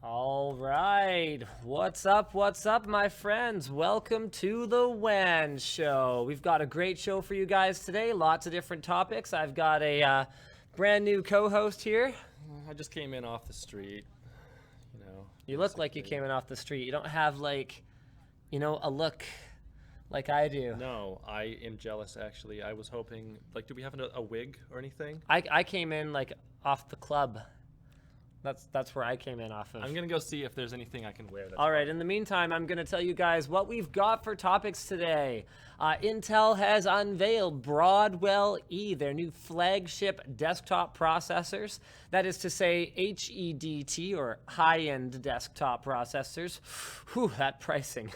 All right, what's up, my friends? Welcome to the WAN show. We've got a great show for you guys today, lots of different topics. I've got a brand new co-host here. I just came in off the street, You look like you came in off the street. You don't have a look like I do. No, I am jealous, actually. I was hoping, do we have a wig or anything? I came in, off the club. That's where I came in off of. I'm going to go see if there's anything I can wear. All right, in the meantime, I'm going to tell you guys what we've got for topics today. Intel has unveiled Broadwell-E, their new flagship desktop processors. That is to say, HEDT, or high-end desktop processors. Whew, that pricing.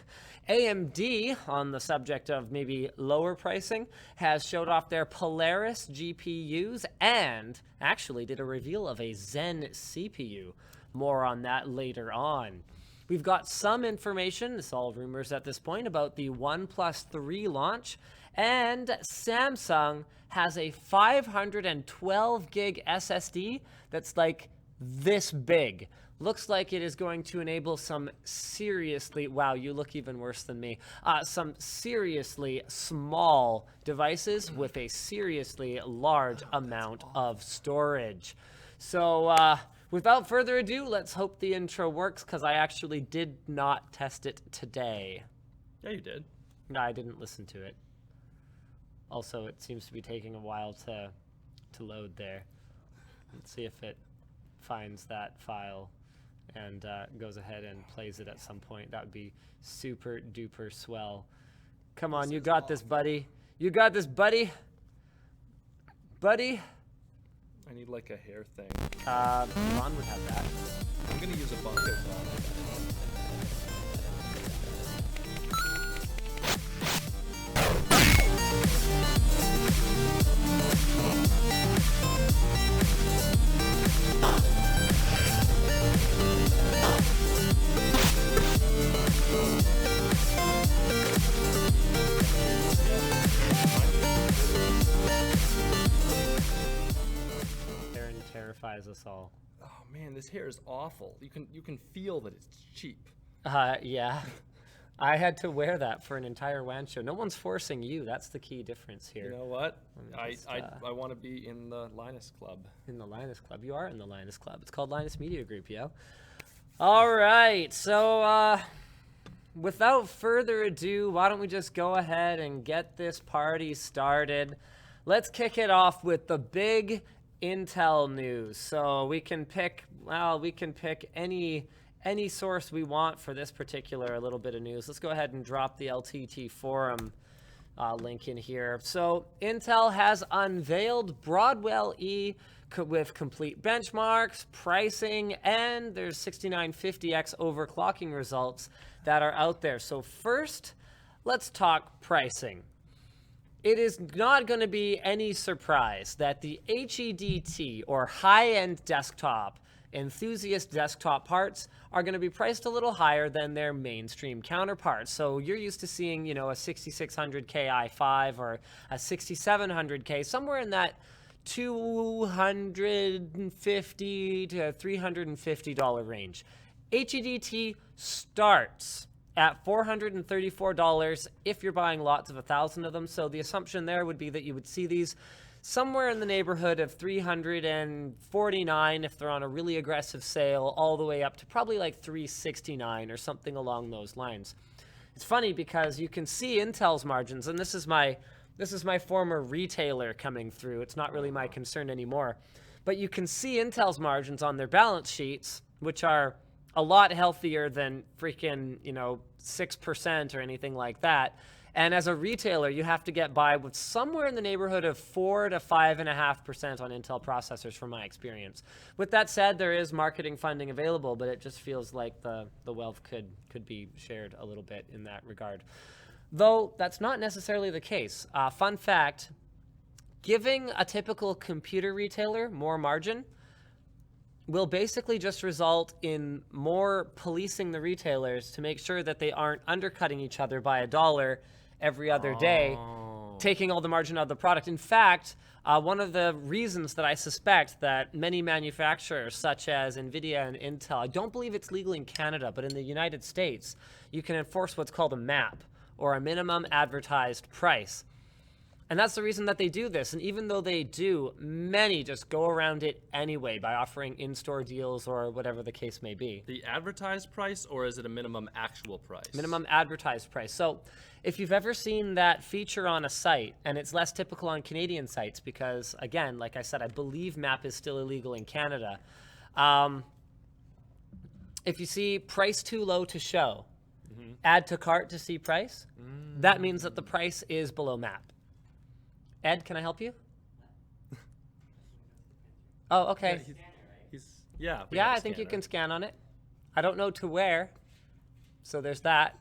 AMD, on the subject of maybe lower pricing, has showed off their Polaris GPUs and actually did a reveal of a Zen CPU. More on that later on. We've got some information, it's all rumors at this point, about the OnePlus 3 launch, and Samsung has a 512 gig SSD that's like this big. Looks like it is going to enable some seriously, wow, you look even worse than me, some seriously small devices with a seriously large amount of storage. So without further ado, let's hope the intro works, because I actually did not test it today. Yeah, you did. No, I didn't listen to it. Also, it seems to be taking a while to load there. Let's see if it finds that file and goes ahead and plays it at some point. That would be super duper swell. Come on, you got this, buddy. You got this, buddy. Buddy. I need a hair thing. Elon would have that. I'm going to use a bongo phone. Terrifies us all. Oh man, this hair is awful. You can feel that it's cheap. Yeah. I had to wear that for an entire WAN show. No one's forcing you. That's the key difference here. You know what? I want to be in the Linus Club. In the Linus Club. You are in the Linus Club. It's called Linus Media Group, yo. All right. So without further ado, why don't we just go ahead and get this party started? Let's kick it off with the big Intel news. So we can pick any source we want for this particular little bit of news. Let's go ahead and drop the LTT forum link in here. So Intel has unveiled Broadwell-E with complete benchmarks, pricing, and there's 6950X overclocking results that are out there. So first, let's talk pricing. It is not going to be any surprise that the HEDT, or high-end desktop, enthusiast desktop parts are going to be priced a little higher than their mainstream counterparts. So you're used to seeing, a 6600K i5 or a 6700K, somewhere in that $250 to $350 range. HEDT starts at $434 if you're buying lots of 1,000 of them. So the assumption there would be that you would see these somewhere in the neighborhood of $349 if they're on a really aggressive sale, all the way up to probably $369 or something along those lines. It's funny because you can see Intel's margins, and this is my former retailer coming through. It's not really my concern anymore. But you can see Intel's margins on their balance sheets, which are a lot healthier than freaking, 6% or anything like that. And as a retailer, you have to get by with somewhere in the neighborhood of 4 to 5.5% on Intel processors, from my experience. With that said, there is marketing funding available, but it just feels like the wealth could be shared a little bit in that regard. Though that's not necessarily the case. Fun fact, giving a typical computer retailer more margin will basically just result in more policing the retailers to make sure that they aren't undercutting each other by $1 every other day, taking all the margin out of the product. In fact, One of the reasons that I suspect that many manufacturers, such as NVIDIA and Intel, I don't believe it's legal in Canada, but in the United States, you can enforce what's called a MAP, or a minimum advertised price. And that's the reason that they do this. And even though they do, many just go around it anyway by offering in-store deals or whatever the case may be. The advertised price, or is it a minimum actual price? Minimum advertised price. So if you've ever seen that feature on a site, and it's less typical on Canadian sites because, again, like I said, I believe MAP is still illegal in Canada. If you see price too low to show, add to cart to see price, that means that the price is below MAP. Ed, can I help you? Oh, okay. Yeah, Yeah, I think you can scan on it. I don't know to where, so there's that.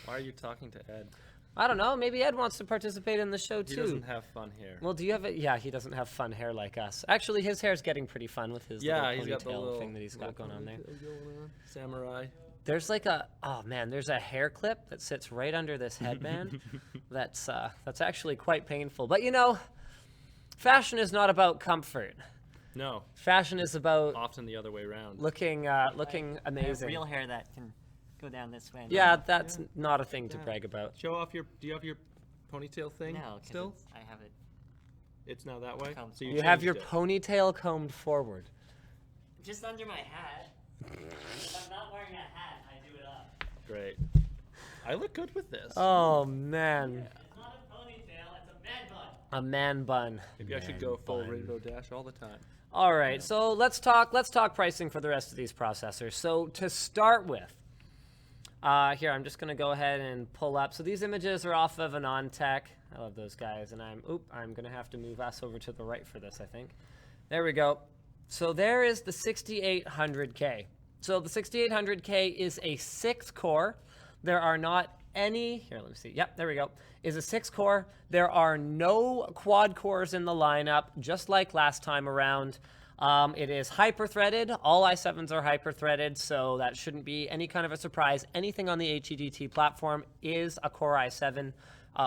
Why are you talking to Ed? I don't know. Maybe Ed wants to participate in the show too. He doesn't have fun hair. Well, do you have it? Yeah, he doesn't have fun hair like us. Actually, his hair's getting pretty fun with his little he's got the ponytail little thing that he's got going on there. Samurai. There's like there's a hair clip that sits right under this headband. that's actually quite painful. But you know, fashion is not about comfort. No. Fashion is about often the other way around. Looking amazing. I have real hair that can go down this way. Yeah, that's not a thing to brag about. Show off do you have your ponytail thing No, still? I have it. It's now that way? Combed So You have your changed it. ponytail combed forward. Just under my hat. If I'm not wearing a hat, I do it up. Great. I look good with this. Oh man. It's not a ponytail, it's a man bun. A man bun. Maybe I should go full Rainbow Dash all the time. All right, so let's talk pricing for the rest of these processors. So to start with, here I'm just gonna go ahead and pull up. So these images are off of Anontech. I love those guys, and I'm gonna have to move us over to the right for this, I think. There we go. So there is the 6800K. So the 6800K is a 6-core. There are not any, here, let me see. Yep, there we go. Is a 6-core. There are no quad cores in the lineup, just like last time around. It is hyper-threaded. All i7s are hyper-threaded, so that shouldn't be any kind of a surprise. Anything on the HEDT platform is a Core i7.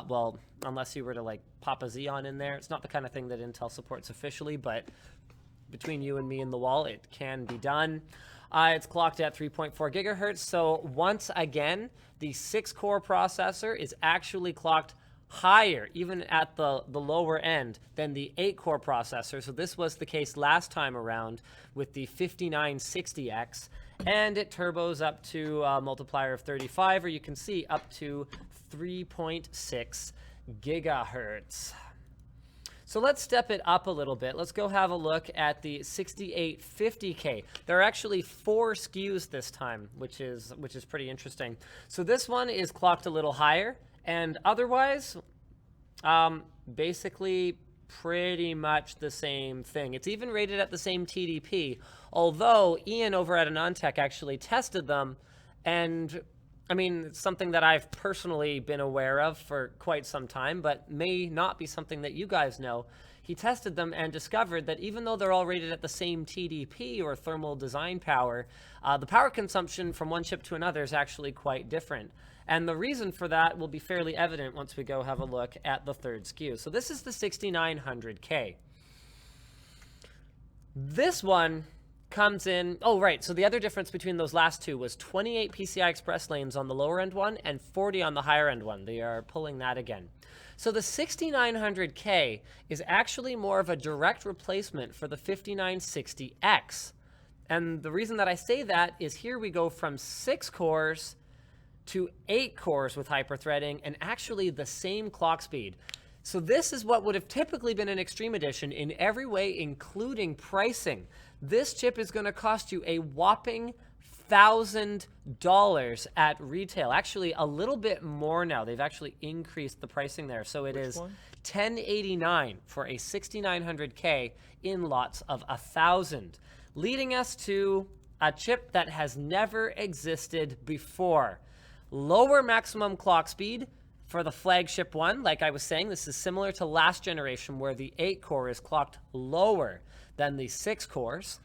Well, unless you were to like pop a Xeon in there. It's not the kind of thing that Intel supports officially, but between you and me and the wall, it can be done. It's clocked at 3.4 gigahertz. So once again, the 6-core processor is actually clocked higher, even at the lower end, than the 8-core processor. So this was the case last time around with the 5960X, and it turbos up to a multiplier of 35, or you can see up to 3.6 gigahertz. So let's step it up a little bit. Let's go have a look at the 6850K. There are actually 4 SKUs this time, which is pretty interesting. So this one is clocked a little higher, and otherwise, basically pretty much the same thing. It's even rated at the same TDP, although Ian over at Anontech actually tested them, and I mean, it's something that I've personally been aware of for quite some time, but may not be something that you guys know. He tested them and discovered that even though they're all rated at the same TDP, or thermal design power, the power consumption from one chip to another is actually quite different. And the reason for that will be fairly evident once we go have a look at the third SKU. So this is the 6900K. This one comes in, oh right, so the other difference between those last two was 28 PCI Express lanes on the lower end one and 40 on the higher end one. They are pulling that again. So the 6900K is actually more of a direct replacement for the 5960X. And the reason that I say that is here we go from 6 cores to 8 cores with hyperthreading, and actually the same clock speed. So this is what would have typically been an Extreme Edition in every way, including pricing. This chip is going to cost you a whopping $1,000 at retail. Actually, a little bit more now. They've actually increased the pricing there. So it is $1,089 for a 6900K in lots of 1,000, leading us to a chip that has never existed before. Lower maximum clock speed for the flagship one. Like I was saying, this is similar to last generation where the 8-core is clocked lower than the 6 cores.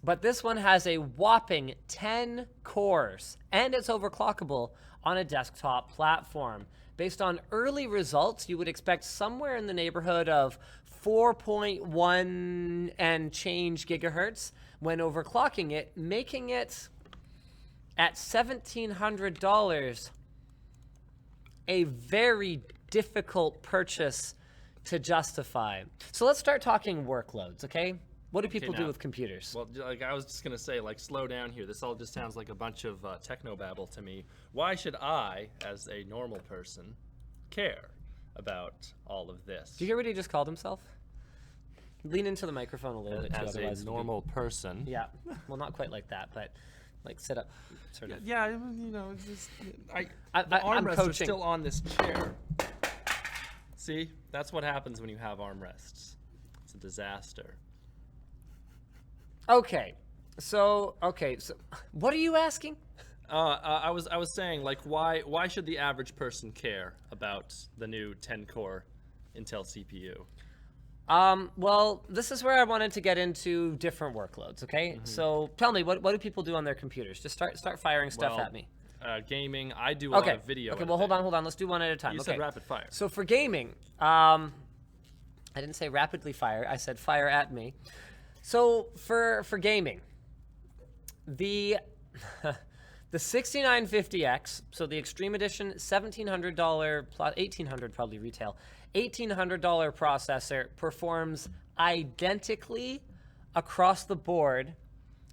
But this one has a whopping 10 cores, and it's overclockable on a desktop platform. Based on early results, you would expect somewhere in the neighborhood of 4.1 and change gigahertz when overclocking it, making it at $1,700 a very difficult purchase to justify. So let's start talking workloads, okay? What do people do now- with computers? Well, like I was just gonna say, like, slow down here. This all just sounds like a bunch of technobabble to me. Why should I, as a normal person, care about all of this? Do you hear what he just called himself? Lean into the microphone a little bit too, As otherwise a it'll be- normal person. Yeah, well, not quite like that, but like sit up, sort of. Yeah, you know, it's just the I'm armrests are coaching. still on this chair. See, that's what happens when you have armrests. It's a disaster. Okay, so what are you asking? I was saying, like, why should the average person care about the new 10-core Intel CPU? Well, this is where I wanted to get into different workloads. Okay, so tell me, what do people do on their computers? Just start firing stuff Well, at me. Gaming. I do a lot of video. Okay, well, hold on. Let's do one at a time. You okay. said rapid fire. So for gaming, I didn't say rapidly fire. I said fire at me. So for gaming, the the 6950X, so the Extreme Edition, $1,700 plus $1,800 probably retail, $1,800 processor performs identically across the board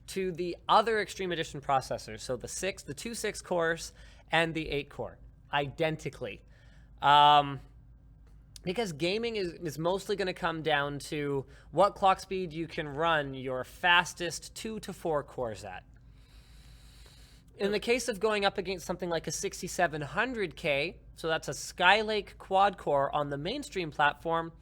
to the other Extreme Edition processors. So the 2 6 cores and the 8 core, identically. Because gaming is mostly going to come down to what clock speed you can run your fastest 2 to 4 cores at. In the case of going up against something like a 6700K, so that's a Skylake quad core on the mainstream platform,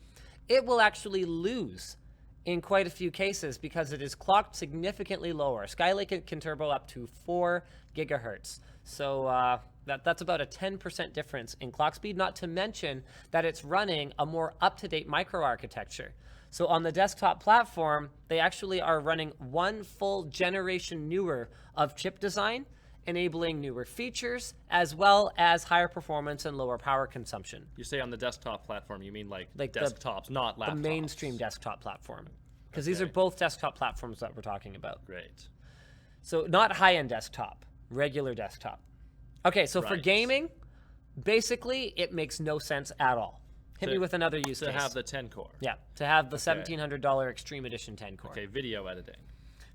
it will actually lose in quite a few cases because it is clocked significantly lower. Skylake can turbo up to 4 gigahertz. So that's about a 10% difference in clock speed, not to mention that it's running a more up-to-date microarchitecture. So on the desktop platform, they actually are running one full generation newer of chip design, enabling newer features, as well as higher performance and lower power consumption. You say on the desktop platform, you mean like Like desktops, not laptops. The mainstream desktop platform. Because these are Okay. both desktop platforms that we're talking about. Great. So not high-end desktop, regular desktop. Okay, so for Right. gaming, basically, it makes no sense at all. Hit To- me with another use To case. have the 10-core. Yeah, to have the $1,700 Extreme Edition 10 core. Okay, video editing.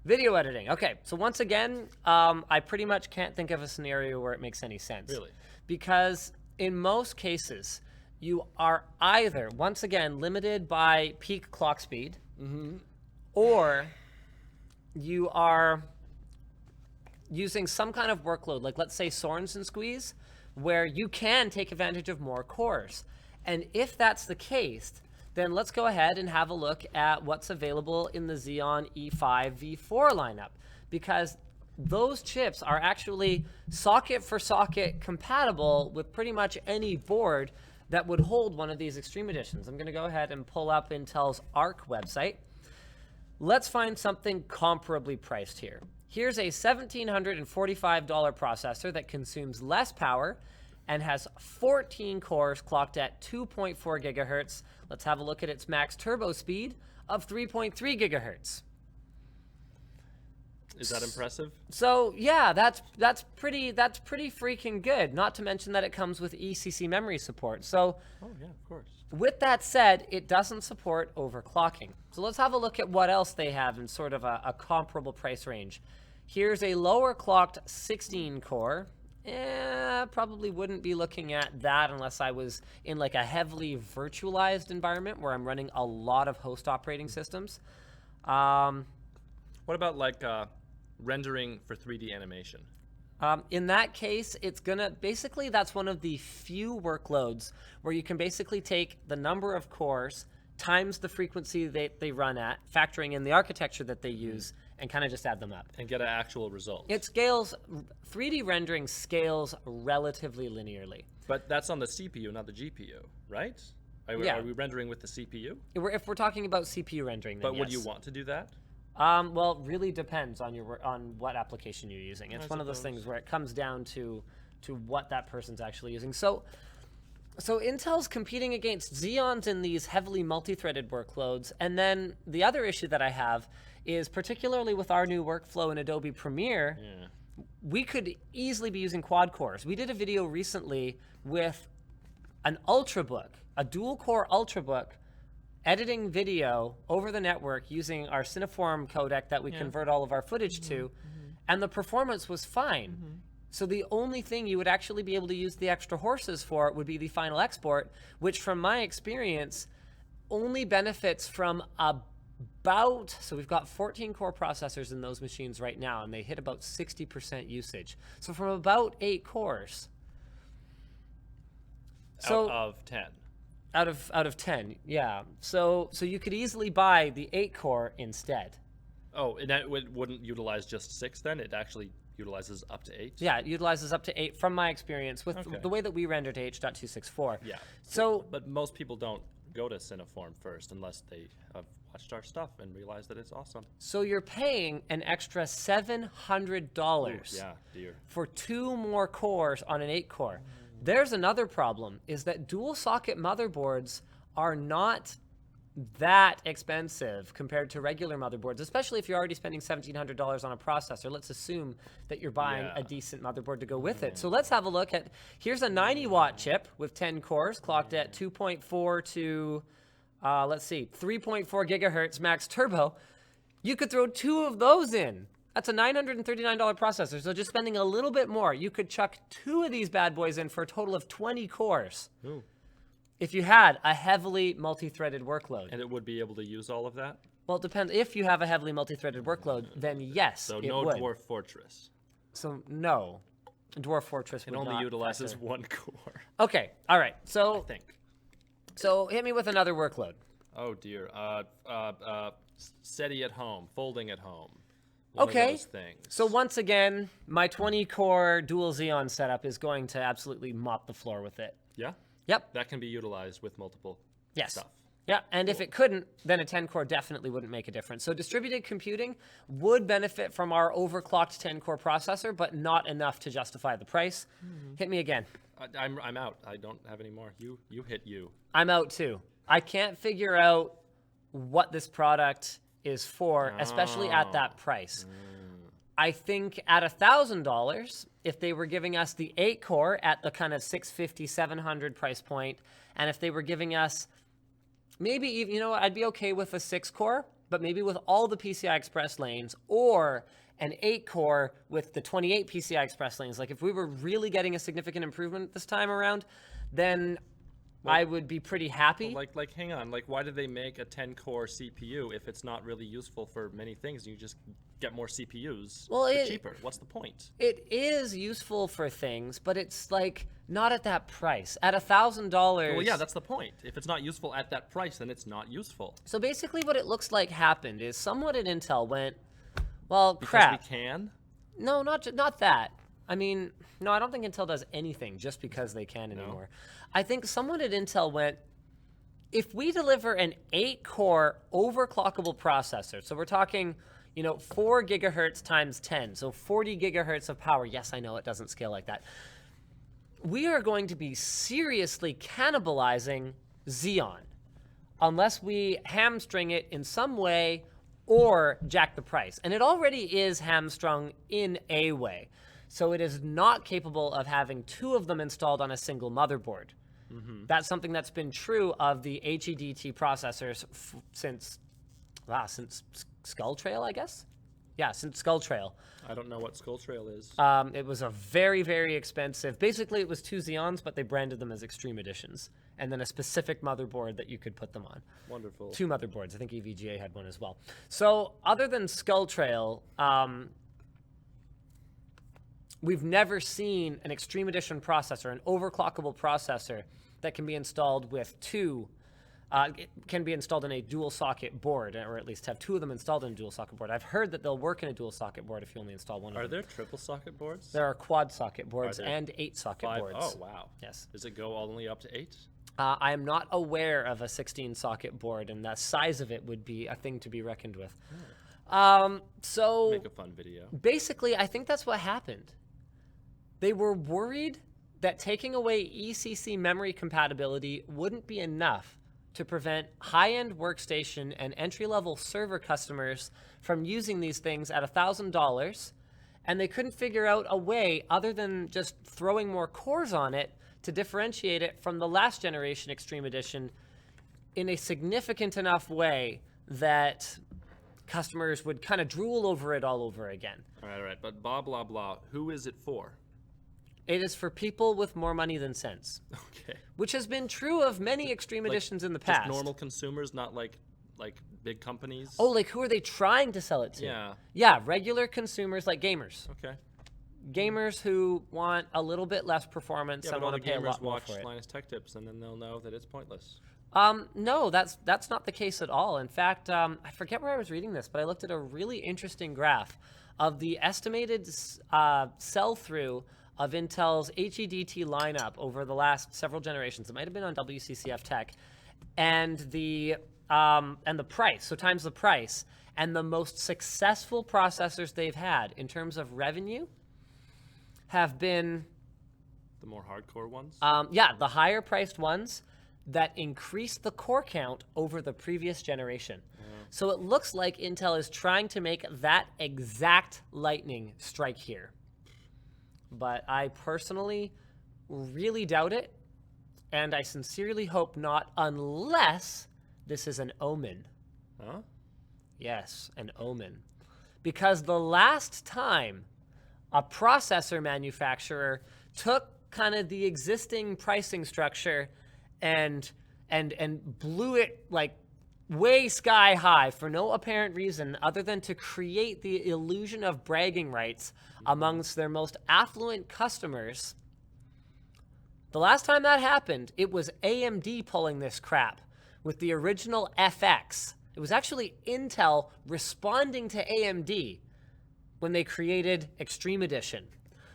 Video editing. Okay, so once again, I pretty much can't think of a scenario where it makes any sense. Really? Because in most cases, you are either, once again, limited by peak clock speed, or you are using some kind of workload, like let's say Sorensen squeeze, where you can take advantage of more cores. And if that's the case, then let's go ahead and have a look at what's available in the Xeon E5 V4 lineup, because those chips are actually socket for socket compatible with pretty much any board that would hold one of these Extreme Editions. I'm going to go ahead and pull up Intel's ARC website. Let's find something comparably priced here. Here's a $1,745 processor that consumes less power and has 14 cores clocked at 2.4 gigahertz. Let's have a look at its max turbo speed of 3.3 gigahertz. Is that impressive? So yeah, that's pretty freaking good. Not to mention that it comes with ECC memory support. So Oh, yeah, of course. with that said, it doesn't support overclocking. So let's have a look at what else they have in sort of a comparable price range. Here's a lower clocked 16 core. Probably wouldn't be looking at that unless I was in like a heavily virtualized environment where I'm running a lot of host operating systems. What about like rendering for 3D animation? In that case, it's gonna basically, that's one of the few workloads where you can basically take the number of cores times the frequency they run at, factoring in the architecture that they use, and kind of just add them up. And get an actual result. It scales, 3D rendering scales relatively linearly. But that's on the CPU, not the GPU, right? Yeah. Are we rendering with the CPU? If we're talking about CPU rendering, then But would you yes. want to do that? Well, really depends on on what application you're using. It's I one of those suppose. things where it comes down to what that person's actually using. So Intel's competing against Xeons in these heavily multi-threaded workloads, and then the other issue that I have is particularly with our new workflow in Adobe Premiere, we could easily be using quad cores. We did a video recently with an Ultrabook, a dual-core Ultrabook, editing video over the network using our Cineform codec that we convert all of our footage to, and the performance was fine. So the only thing you would actually be able to use the extra horses for would be the final export, which from my experience only benefits from about, so we've got 14 core processors in those machines right now, and they hit about 60% usage. So from about 8 cores. So Out of 10. out of 10, yeah. So you could easily buy the 8 core instead. Oh, and that wouldn't utilize just 6 then? It actually utilizes up to 8? Yeah, it utilizes up to 8 from my experience with the way that we render to H.264. Yeah. So, But most people don't go to Cineform first unless they have watched our stuff and realize that it's awesome. so you're paying an extra $700 Yeah, dear. for 2 more cores on an 8 core. There's another problem, is that dual socket motherboards are not that expensive compared to regular motherboards, especially if you're already spending $1,700 on a processor. Let's assume that you're buying a decent motherboard to go with it. So let's have a look at, here's a 90-watt chip with 10 cores clocked at 2.4 to, let's see, 3.4 gigahertz max turbo. You could throw 2 of those in. That's a $939 processor, so just spending a little bit more. You could chuck 2 of these bad boys in for a total of 20 cores. Ooh. If you had a heavily multi-threaded workload. And it would be able to use all of that? Well, it depends. If you have a heavily multi-threaded workload, then yes, So it no would. Dwarf Fortress. So no, Dwarf Fortress It would only not utilizes factor. 1 core, Okay, all right. I So think. hit me with another workload. Oh dear. SETI at home, folding at home. One of Okay. those things. So once again, my 20-core dual Xeon setup is going to absolutely mop the floor with it. Yeah? Yep. That can be utilized with multiple Yes. stuff. Yeah, and if it couldn't, then a 10-core definitely wouldn't make a difference. So distributed computing would benefit from our overclocked 10-core processor, but not enough to justify the price. Hit me again. I'm out. I don't have any more. You hit you. I'm out too. I can't figure out what this product is for, especially at that price. I think at $1,000, if they were giving us the 8-core at the kind of $650, $700 price point, and if they were giving us maybe even, you know what, I'd be okay with a 6-core, but maybe with all the PCI Express lanes, or an 8-core with the 28 PCI Express lanes. Like if we were really getting a significant improvement this time around, then I would be pretty happy. Like, hang on. Like, why did they make a 10-core CPU if it's not really useful for many things? You just get more CPUs for cheaper. What's the point? It is useful for things, but it's like not at that price. At $1,000. Well, yeah, that's the point. If it's not useful at that price, then it's not useful. So basically, what it looks like happened is someone at Intel went, well, Because crap. we can? No, not that. I mean, no, I don't think Intel does anything just because they can anymore. I think someone at Intel went, if we deliver an 8-core overclockable processor, so we're talking, 4 gigahertz times 10, so 40 gigahertz of power. Yes, I know it doesn't scale like that. We are going to be seriously cannibalizing Xeon unless we hamstring it in some way or jack the price. And it already is hamstrung in a way. So it is not capable of having 2 of them installed on a single motherboard. That's something that's been true of the HEDT processors since Skull Trail, I guess? Yeah, since Skull Trail. I don't know what Skull Trail is. It was a very, very expensive. Basically, it was 2 Xeons, but they branded them as Extreme Editions. And then a specific motherboard that you could put them on. Wonderful. 2 motherboards. I think EVGA had one as well. So other than Skull Trail, we've never seen an Extreme Edition processor, an overclockable processor that can be installed with 2, it can be installed in a dual socket board, or at least have 2 of them installed in a dual socket board. I've heard that they'll work in a dual socket board if you only install one of them. Are there triple socket boards? There are quad socket boards there and 8 socket 5? boards. Oh, wow. Yes. Does it go only up to 8? I am not aware of a 16 socket board, and the size of it would be a thing to be reckoned with. So Make a fun video. basically, I think that's what happened. They were worried that taking away ECC memory compatibility wouldn't be enough to prevent high-end workstation and entry-level server customers from using these things at $1,000, and they couldn't figure out a way other than just throwing more cores on it to differentiate it from the last generation Extreme Edition in a significant enough way that customers would kind of drool over it all over again. All right. But blah, blah, blah. Who is it for? It is for people with more money than sense, Okay. which has been true of many Extreme Editions in the past. Just normal consumers, not like big companies? Oh, like who are they trying to sell it to? Yeah. Yeah, regular consumers like gamers. Okay. Gamers who want a little bit less performance Yeah, and but all want the to pay a gamers lot more watch for it. Linus Tech Tips, and then they'll know that it's pointless. No, that's not the case at all. In fact, I forget where I was reading this, but I looked at a really interesting graph of the estimated sell-through of Intel's HEDT lineup over the last several generations. It might have been on WCCF Tech, and the price. So times the price, and the most successful processors they've had in terms of revenue have been The more hardcore ones? the higher priced ones that increase the core count over the previous generation. So it looks like Intel is trying to make that exact lightning strike here. But I personally really doubt it, and I sincerely hope not, unless this is an omen. Huh? Yes, an omen. Because the last time a processor manufacturer took kind of the existing pricing structure and blew it like way sky high for no apparent reason other than to create the illusion of bragging rights amongst their most affluent customers. The last time that happened, it was AMD pulling this crap with the original FX. It was actually Intel responding to AMD when they created Extreme Edition.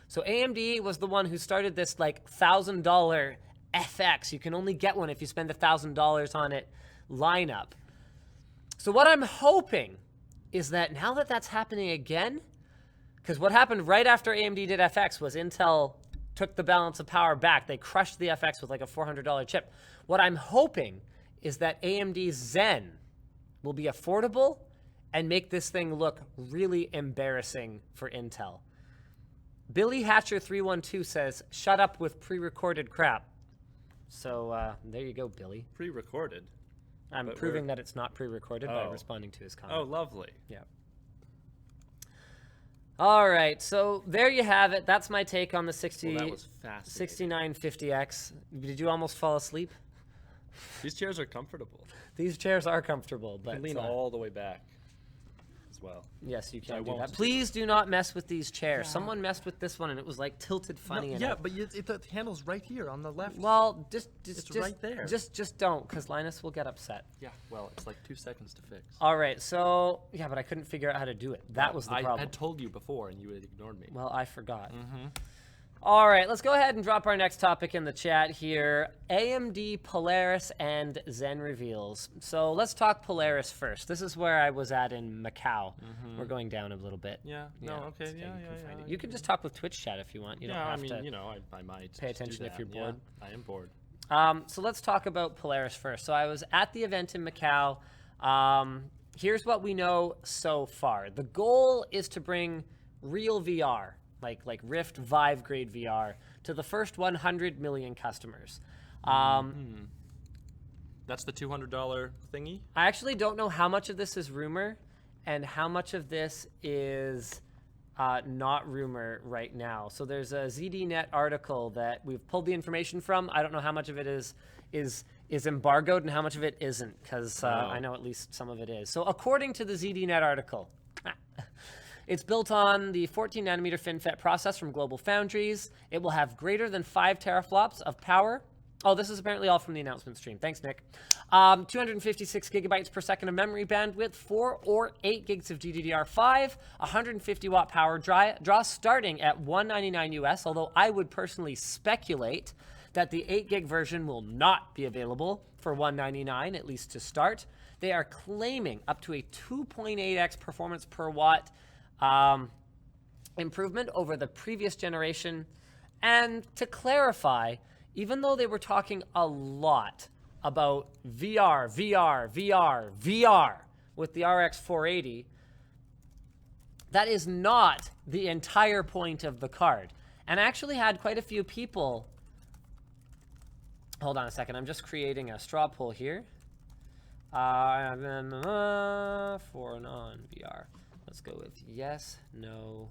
So AMD was the one who started this like $1,000 FX. You can only get one if you spend $1,000 on it lineup. So what I'm hoping is that now that that's happening again, because what happened right after AMD did FX was Intel took the balance of power back. They crushed the FX with like a $400 chip. What I'm hoping is that AMD's Zen will be affordable and make this thing look really embarrassing for Intel. Billy Hatcher 312 says, "Shut up with pre-recorded crap." So there you go, Billy. Pre-recorded. I'm But proving that it's not pre-recorded by responding to his comment. Oh, lovely. Yeah. All right, so there you have it. That's my take on the Well, that was fascinating. 6950X. Did you almost fall asleep? These chairs are comfortable. These chairs are comfortable, You but can lean all the way back as well. yes, you I can do won't that. do Please do not mess with these chairs. Someone messed with this one, and it was like tilted funny. and yeah, I- but the handle's right here on the left. well, just right there. Just don't, because Linus will get upset. Yeah, well, it's like 2 seconds to fix. All right, so yeah, but I couldn't figure out how to do it. That was the I problem. had told you before, and you had ignored me. Well, I forgot. All right, let's go ahead and drop our next topic in the chat here. AMD, Polaris, and Zen reveals. So let's talk Polaris first. This is where I was at in Macau. We're going down a little bit. Yeah, no, okay, so yeah, you can yeah, find yeah. it. You can just talk with Twitch chat if you want. You don't Yeah, I have mean, to. you know, I might pay just do attention if that. you're Yeah, bored. I am bored. So let's talk about Polaris first. So I was at the event in Macau. Here's what we know so far. The goal is to bring real VR, like Rift Vive grade VR, to the first 100 million customers. That's the $200 thingy? I actually don't know how much of this is rumor and how much of this is not rumor right now. So there's a ZDNet article that we've pulled the information from. I don't know how much of it is embargoed and how much of it isn't, because I know at least some of it is. So according to the ZDNet article, it's built on the 14-nanometer FinFET process from Global Foundries. It will have greater than 5 teraflops of power. Oh, this is apparently all from the announcement stream. Thanks, Nick. 256 gigabytes per second of memory bandwidth, 4 or 8 gigs of GDDR5, 150 watt power draw starting at $199 US, although I would personally speculate that the 8 gig version will not be available for $199, at least to start. They are claiming up to a 2.8x performance per watt improvement over the previous generation. And to clarify, even though they were talking a lot about VR with the RX 480, that is not the entire point of the card. And I actually had quite a few people. Hold on a second. I'm just creating a straw poll here. For non-VR. Let's go with yes, no.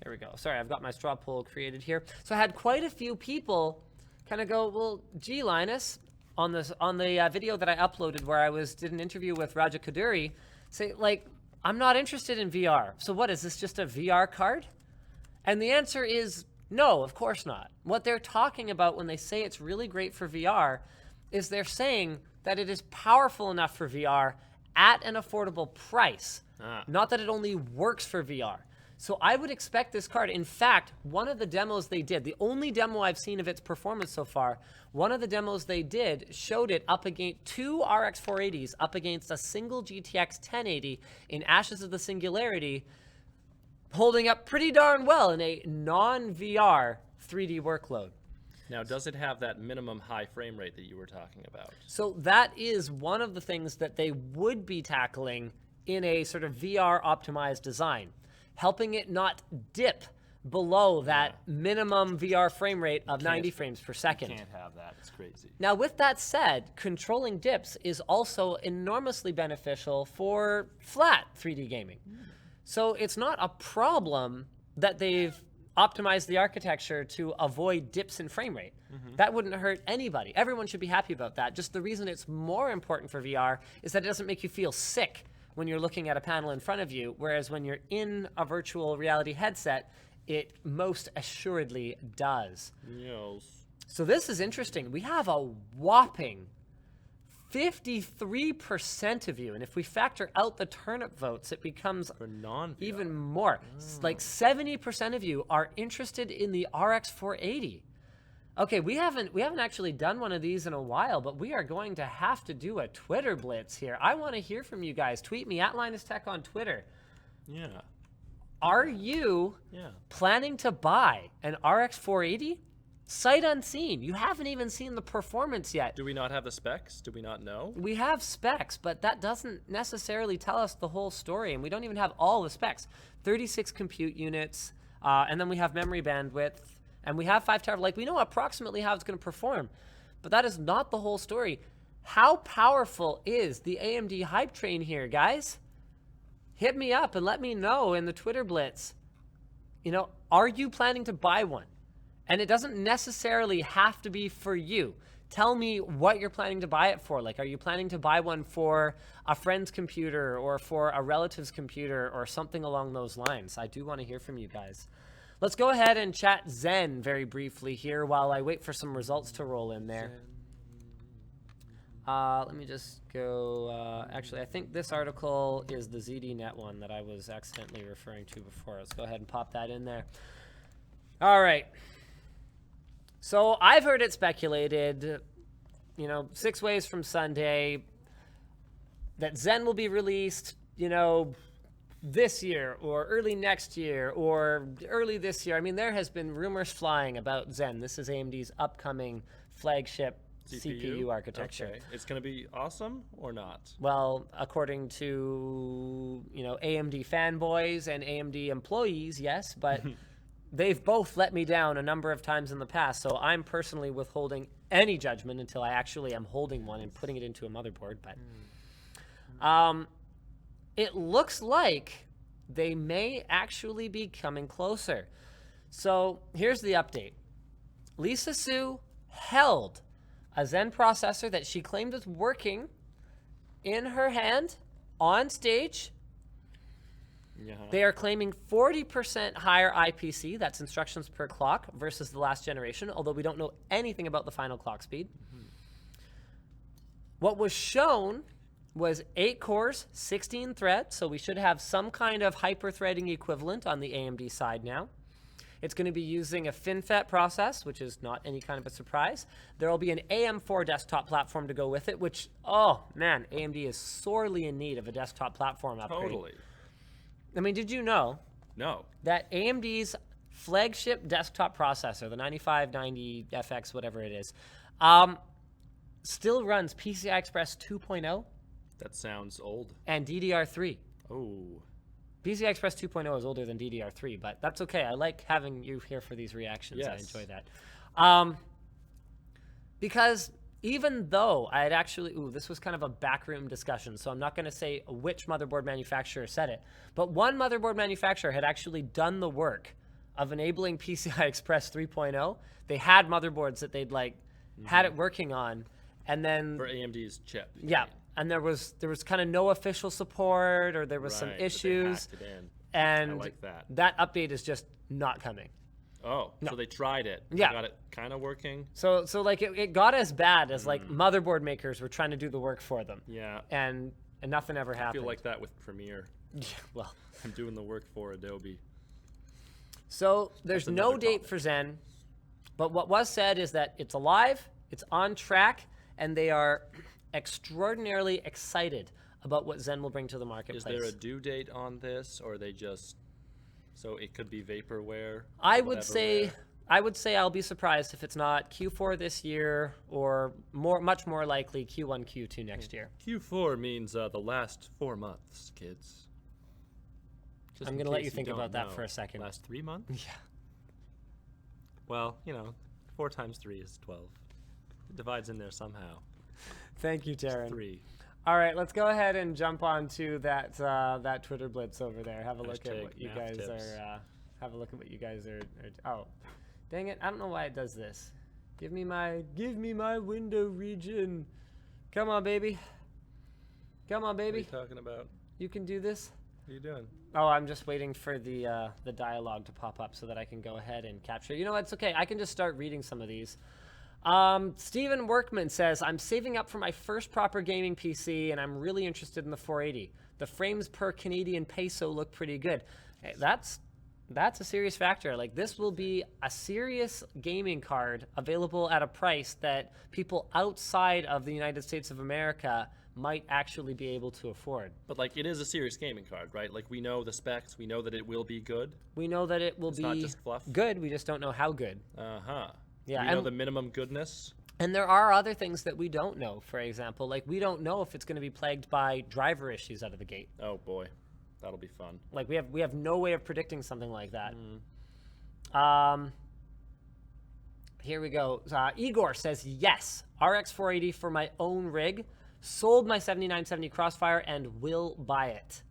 Here we go. Sorry, I've got my straw poll created here. So I had quite a few people kind of go, well, gee, Linus, on the video that I uploaded where I did an interview with Raja Kaduri, say, like, I'm not interested in VR. So what, is this just a VR card? And the answer is no, of course not. What they're talking about when they say it's really great for VR is they're saying that it is powerful enough for VR at an affordable price. Not that it only works for VR. So I would expect this card. In fact, one of the demos they did, the only demo I've seen of its performance so far, one of the demos they did showed it up against two RX 480s up against a single GTX 1080 in Ashes of the Singularity, holding up pretty darn well in a non-VR 3D workload. Now, does it have that minimum high frame rate that you were talking about? So that is one of the things that they would be tackling in a sort of VR optimized design, helping it not dip below that minimum VR frame rate of 90 frames per second. You can't have that. It's crazy. Now, with that said, controlling dips is also enormously beneficial for flat 3D gaming. So it's not a problem that they've optimized the architecture to avoid dips in frame rate. That wouldn't hurt anybody. Everyone should be happy about that. Just the reason it's more important for VR is that it doesn't make you feel sick when you're looking at a panel in front of you, whereas when you're in a virtual reality headset, it most assuredly does. Yes. So this is interesting. We have a whopping 53% of you, and if we factor out the turnip votes, it becomes For non-VR. even more. Like 70% of you are interested in the RX 480. Okay, we haven't actually done one of these in a while, but we are going to have to do a Twitter blitz here. I want to hear from you guys. Tweet me at Linus Tech on Twitter. Yeah. Are you planning to buy an RX 480? Sight unseen. You haven't even seen the performance yet. Do we not have the specs? Do we not know? We have specs, but that doesn't necessarily tell us the whole story, and we don't even have all the specs. 36 compute units, and then we have memory bandwidth, and we have 5 terabyte. Like, we know approximately how it's going to perform, but that is not the whole story. How powerful is the AMD hype train here, guys? Hit me up and let me know in the Twitter blitz. You know, are you planning to buy one? And it doesn't necessarily have to be for you. Tell me what you're planning to buy it for. Like, are you planning to buy one for a friend's computer or for a relative's computer or something along those lines? I do want to hear from you guys. Let's go ahead and chat Zen very briefly here while I wait for some results to roll in there. Let me just go, actually, I think this article is the ZDNet one that I was accidentally referring to before. Let's go ahead and pop that in there. All right. So I've heard it speculated, 6 ways from Sunday, that Zen will be released, this year or early next year or early this year. I mean, there has been rumors flying about Zen. This is AMD's upcoming flagship CPU architecture. Okay. It's going to be awesome or not? Well, according to, AMD fanboys and AMD employees, yes, but they've both let me down a number of times in the past, so I'm personally withholding any judgment until I actually am holding one and putting it into a motherboard. But it looks like they may actually be coming closer. So here's the update. Lisa Su held a Zen processor that she claimed was working in her hand on stage. They are claiming 40% higher IPC, that's instructions per clock, versus the last generation, although we don't know anything about the final clock speed. What was shown was 8 cores, 16 threads, so we should have some kind of hyper-threading equivalent on the AMD side now. It's going to be using a FinFET process, which is not any kind of a surprise. There will be an AM4 desktop platform to go with it, which, oh man, AMD is sorely in need of a desktop platform upgrade. Totally. I mean, did you know No. that AMD's flagship desktop processor, the 9590FX, whatever it is, still runs PCI Express 2.0 That sounds old. and DDR3. Oh. PCI Express 2.0 is older than DDR3, but that's okay. I like having you here for these reactions. I Yes. enjoy that. Because even though I had actually, this was kind of a backroom discussion, so I'm not going to say which motherboard manufacturer said it, but one motherboard manufacturer had actually done the work of enabling PCI Express 3.0. They had motherboards that they'd had it working on, and then For AMD's chip. you yeah, mean. and there was kind of no official support, or there was some Right, but they issues, hacked it in. and I like that. update is just not coming. Oh, No. so they tried it. Yeah. They got it kind of working. So like it got as bad as like motherboard makers were trying to do the work for them, Yeah. and nothing ever I happened. feel like that with Premiere. well, I'm doing the work for Adobe. so there's That's no another date topic. for Zen, but what was said is that it's alive, it's on track, and they are extraordinarily excited about what Zen will bring to the Is marketplace. there a due date on this, or are they just so it could be vaporware? I would say whateverware? I'll be surprised if it's not Q4 this year, or much more likely Q1, Q2 next year. Q4 means the last 4 months, kids. Just I'm in gonna let case you think don't about that know. for a second. Last 3 months? Yeah. Well, 4 times 3 is 12. It divides in there somehow. Thank you, Darren. 3. All right, let's go ahead and jump on to that Twitter blitz over there. Have a look at Hashtag what you math guys tips. are. Have a look at what you guys are. Oh, dang it! I don't know why it does this. Give me my window region. Come on, baby. Come on, What are you baby. talking about? You can do this. What are you doing? Oh, I'm just waiting for the dialogue to pop up so that I can go ahead and capture. You know what? It's okay. I can just start reading some of these. Stephen Workman says, I'm saving up for my first proper gaming PC, and I'm really interested in the 480. The frames per Canadian peso look pretty good. Hey, that's a serious factor. Like, this will be a serious gaming card available at a price that people outside of the United States of America might actually be able to afford. But it is a serious gaming card, right? We know the specs. We know that it will be good. We know that it will It's be not just fluff. good. We just don't know how good. Uh-huh. Yeah, We know and- the minimum goodness. And there are other things that we don't know. For example, we don't know if it's going to be plagued by driver issues out of the gate. Oh boy, that'll be fun. We have no way of predicting something like that. Here we go. Igor says, yes, RX 480 for my own rig. Sold my 7970 Crossfire and will buy it.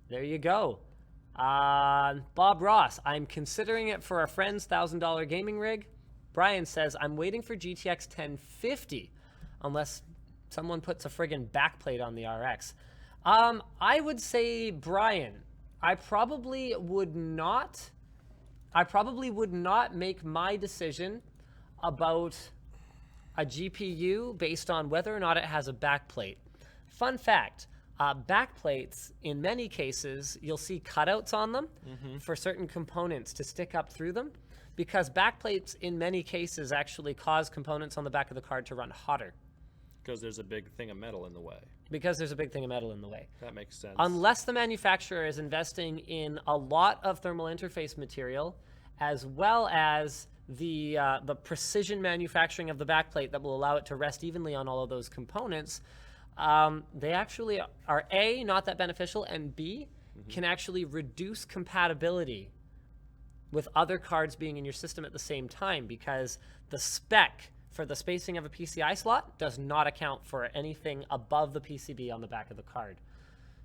There you go. Bob Ross, I'm considering it for a friend's $1,000 gaming rig. Brian says, I'm waiting for GTX 1050 unless someone puts a friggin' backplate on the RX. I would say, Brian, I probably would not make my decision about a GPU based on whether or not it has a backplate. Fun fact, backplates, in many cases, you'll see cutouts on them for certain components to stick up through them, because backplates, in many cases, actually cause components on the back of the card to run hotter. Because there's a big thing of metal in the way. Because there's a big thing of metal in the way. That makes sense. Unless the manufacturer is investing in a lot of thermal interface material, as well as the precision manufacturing of the backplate that will allow it to rest evenly on all of those components, they actually are A, not that beneficial, and B, can actually reduce compatibility with other cards being in your system at the same time, because the spec for the spacing of a PCI slot does not account for anything above the PCB on the back of the card.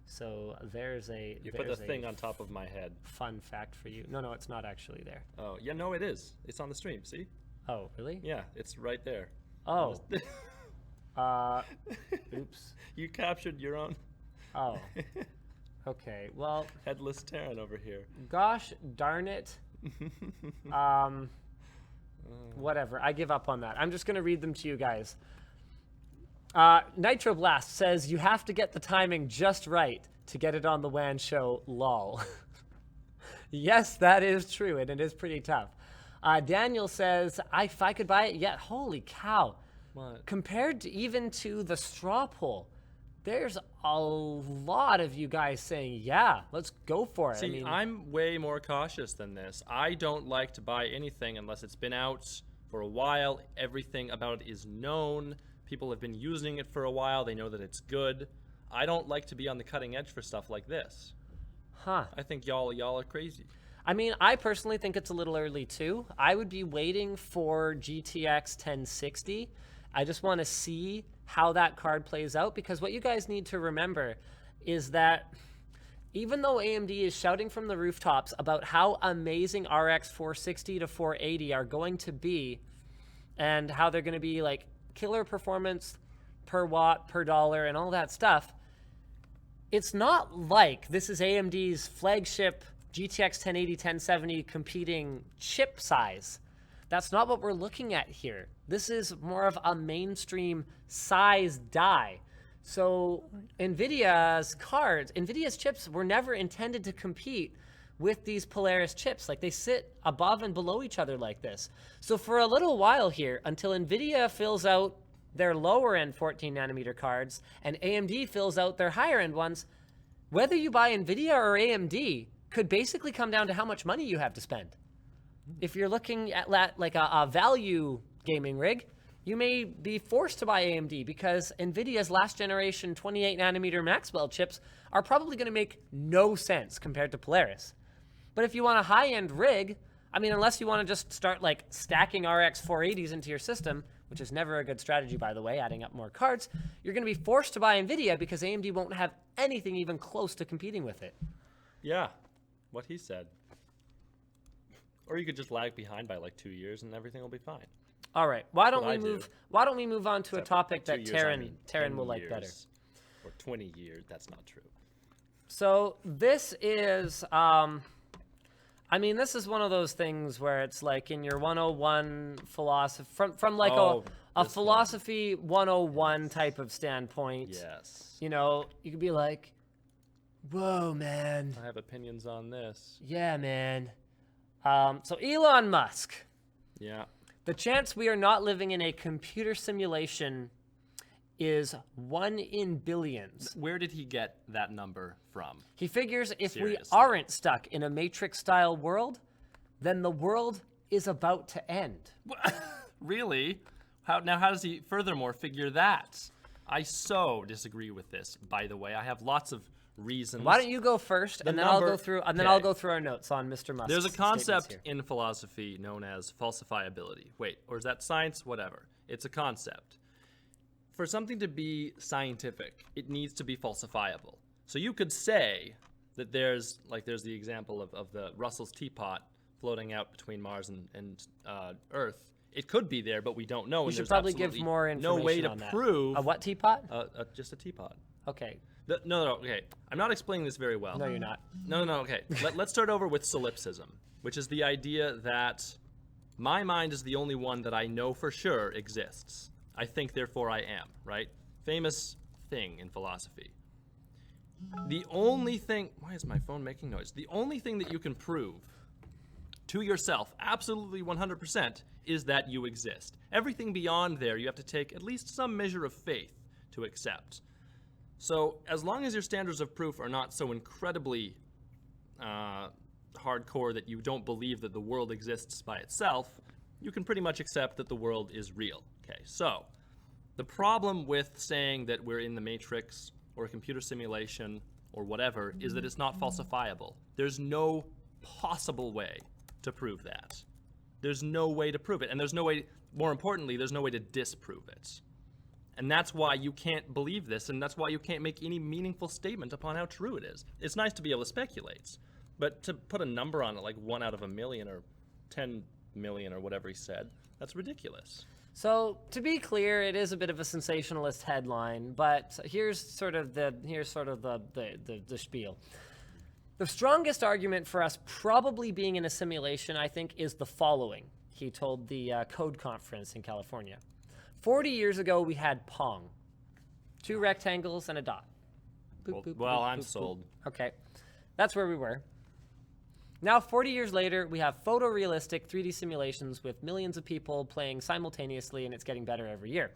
So there's a You put the thing on top of my head. fun fact for you. No, it's not actually there. Oh, yeah, no, it is. It's on the stream, see? Oh, really? Yeah, it's right there. Oh. Oops. You captured your own Oh. Okay. Well, headless Terran over here. gosh darn it. Whatever. I give up on that. I'm just going to read them to you guys. Nitro Blast says, you have to get the timing just right to get it on the WAN show, lol. Yes, that is true, and it is pretty tough. Daniel says, if I could buy it, yeah, holy cow. What? Compared to even to the straw poll, there's a lot of you guys saying, yeah, let's go for it. See, I'm way more cautious than this. I don't like to buy anything unless it's been out for a while. Everything about it is known. People have been using it for a while. They know that it's good. I don't like to be on the cutting edge for stuff like this. Huh. I think y'all are crazy. I mean, I personally think it's a little early too. I would be waiting for GTX 1060. I just want to see how that card plays out, because what you guys need to remember is that even though AMD is shouting from the rooftops about how amazing RX 460 to 480 are going to be and how they're going to be like killer performance per watt, per dollar, and all that stuff, it's not like this is AMD's flagship GTX 1080, 1070 competing chip size. That's not what we're looking at here. This is more of a mainstream size die. So NVIDIA's chips were never intended to compete with these Polaris chips. Like, they sit above and below each other like this. So for a little while here, until NVIDIA fills out their lower end 14 nanometer cards and AMD fills out their higher end ones, whether you buy NVIDIA or AMD could basically come down to how much money you have to spend. If you're looking at like a value gaming rig, you may be forced to buy AMD because NVIDIA's last generation 28 nanometer Maxwell chips are probably going to make no sense compared to Polaris. But if you want a high-end rig, I mean, unless you want to just start like stacking RX 480s into your system, which is never a good strategy, by the way, adding up more cards, you're going to be forced to buy NVIDIA because AMD won't have anything even close to competing with it. Yeah, what he said. Or you could just lag behind by like 2 years and everything will be fine. All right. Why don't What I we do. move? Why don't we move on to a Except topic 2 that years, I mean Taryn 10 will like better? years Or 20 years. That's not true. So this is, I mean, this is one of those things where it's like in your 101 philosophy, from like Oh, a this philosophy 101 type of standpoint. Yes. You know, you could be like, whoa, man. I have opinions on this. Yeah, man. So Elon Musk, Yeah. the chance we are not living in a computer simulation is 1 in billions. Where did he get that number from? He figures if we Seriously. aren't stuck in a Matrix-style world, then the world is about to end. Really? How does he furthermore figure that? I so disagree with this, by the way. I have lots of reasons. Why don't you go first, and then I'll go number- through, and then I'll okay. go through our notes on Mr. Musk's There's a statements concept here. in philosophy known as falsifiability. Wait, or is that science? Whatever. It's a concept. For something to be scientific, it needs to be falsifiable. So you could say that there's the example of the Russell's teapot floating out between Mars and Earth. It could be there, but we don't know. You and should there's probably give absolutely more information no way to on that. prove A what teapot? just a teapot. Okay. No, okay. I'm not explaining this very well. No, you're not. No, okay. Let's start over with solipsism, which is the idea that my mind is the only one that I know for sure exists. I think, therefore I am, right? Famous thing in philosophy. The only thing... Why is my phone making noise? The only thing that you can prove to yourself, absolutely 100%, is that you exist. Everything beyond there, you have to take at least some measure of faith to accept. So as long as your standards of proof are not so incredibly hardcore that you don't believe that the world exists by itself, you can pretty much accept that the world is real. Okay, so the problem with saying that we're in the Matrix or a computer simulation or whatever is that it's not falsifiable. There's no possible way to prove that. There's no way to prove it, and there's no way, more importantly, there's no way to disprove it. And that's why you can't believe this, and that's why you can't make any meaningful statement upon how true it is. It's nice to be able to speculate, but to put a number on it, like 1 out of a million or 10 million or whatever he said, that's ridiculous. So to be clear, it is a bit of a sensationalist headline, but here's sort of the spiel. The strongest argument for us probably being in a simulation, I think, is the following. He told the Code Conference in California. 40 years ago, we had Pong. 2 rectangles and a dot. Boop, boop, Well, boop, I'm boop, sold. boop. Okay. That's where we were. Now, 40 years later, we have photorealistic 3D simulations with millions of people playing simultaneously, and it's getting better every year.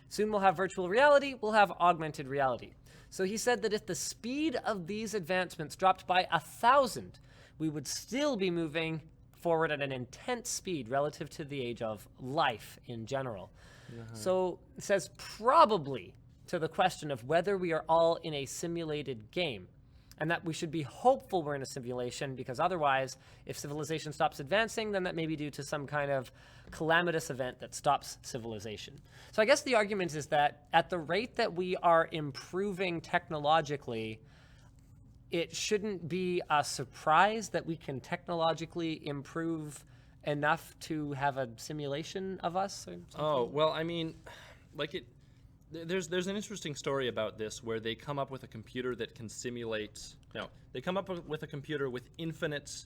Soon we'll have virtual reality, we'll have augmented reality. So he said that if the speed of these advancements dropped by 1,000, we would still be moving forward at an intense speed relative to the age of life in general. So it says probably to the question of whether we are all in a simulated game, and that we should be hopeful we're in a simulation, because otherwise, if civilization stops advancing, then that may be due to some kind of calamitous event that stops civilization. So I guess the argument is that at the rate that we are improving technologically, it shouldn't be a surprise that we can technologically improve enough to have a simulation of us or something. Oh, well, I mean, like there's an interesting story about this where they come up with a computer that can simulate, they come up with a computer with infinite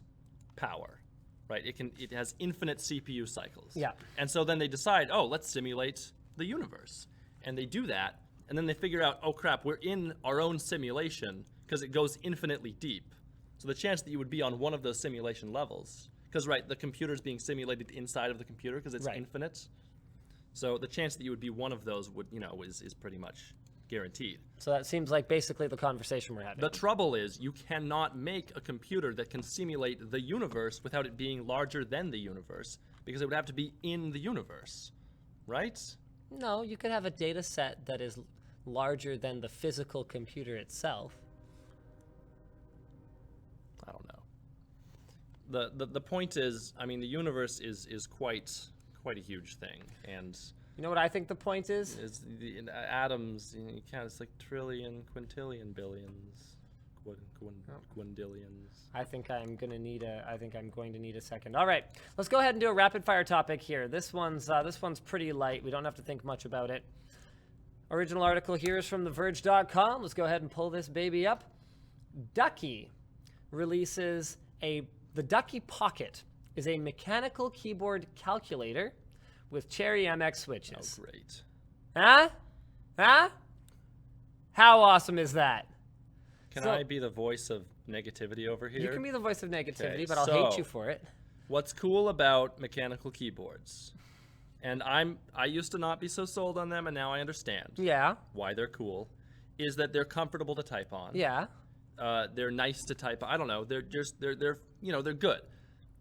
power, right? It has infinite CPU cycles. Yeah. And so then they decide, oh, let's simulate the universe. And they do that, and then they figure out, oh crap, we're in our own simulation because it goes infinitely deep. So the chance that you would be on one of those simulation levels, because right, the computer's being simulated inside of the computer because it's infinite. So the chance that you would be one of those would, is pretty much guaranteed. So that seems like basically the conversation we're having. The trouble is you cannot make a computer that can simulate the universe without it being larger than the universe, because it would have to be in the universe, right? No, you could have a data set that is larger than the physical computer itself. I don't know. The point is, I mean, the universe is quite a huge thing, and You know what I think the point is? the atoms, you count, it's like trillion, quintillion, billions, quindillions. I think I'm going to need a second. All right, let's go ahead and do a rapid fire topic here. This one's pretty light. We don't have to think much about it. Original article here is from TheVerge.com. Let's go ahead and pull this baby up. Ducky releases the Ducky Pocket is a mechanical keyboard calculator with Cherry MX switches. Oh, great. Huh? Huh? How awesome is that? Can So- I be the voice of negativity over here? You can be the voice of negativity, Okay, but I'll hate you for it. What's cool about mechanical keyboards, and I used to not be so sold on them, and now I understand Yeah. why they're cool, is that they're comfortable to type on. Yeah. They're nice to type on. I don't know. They're good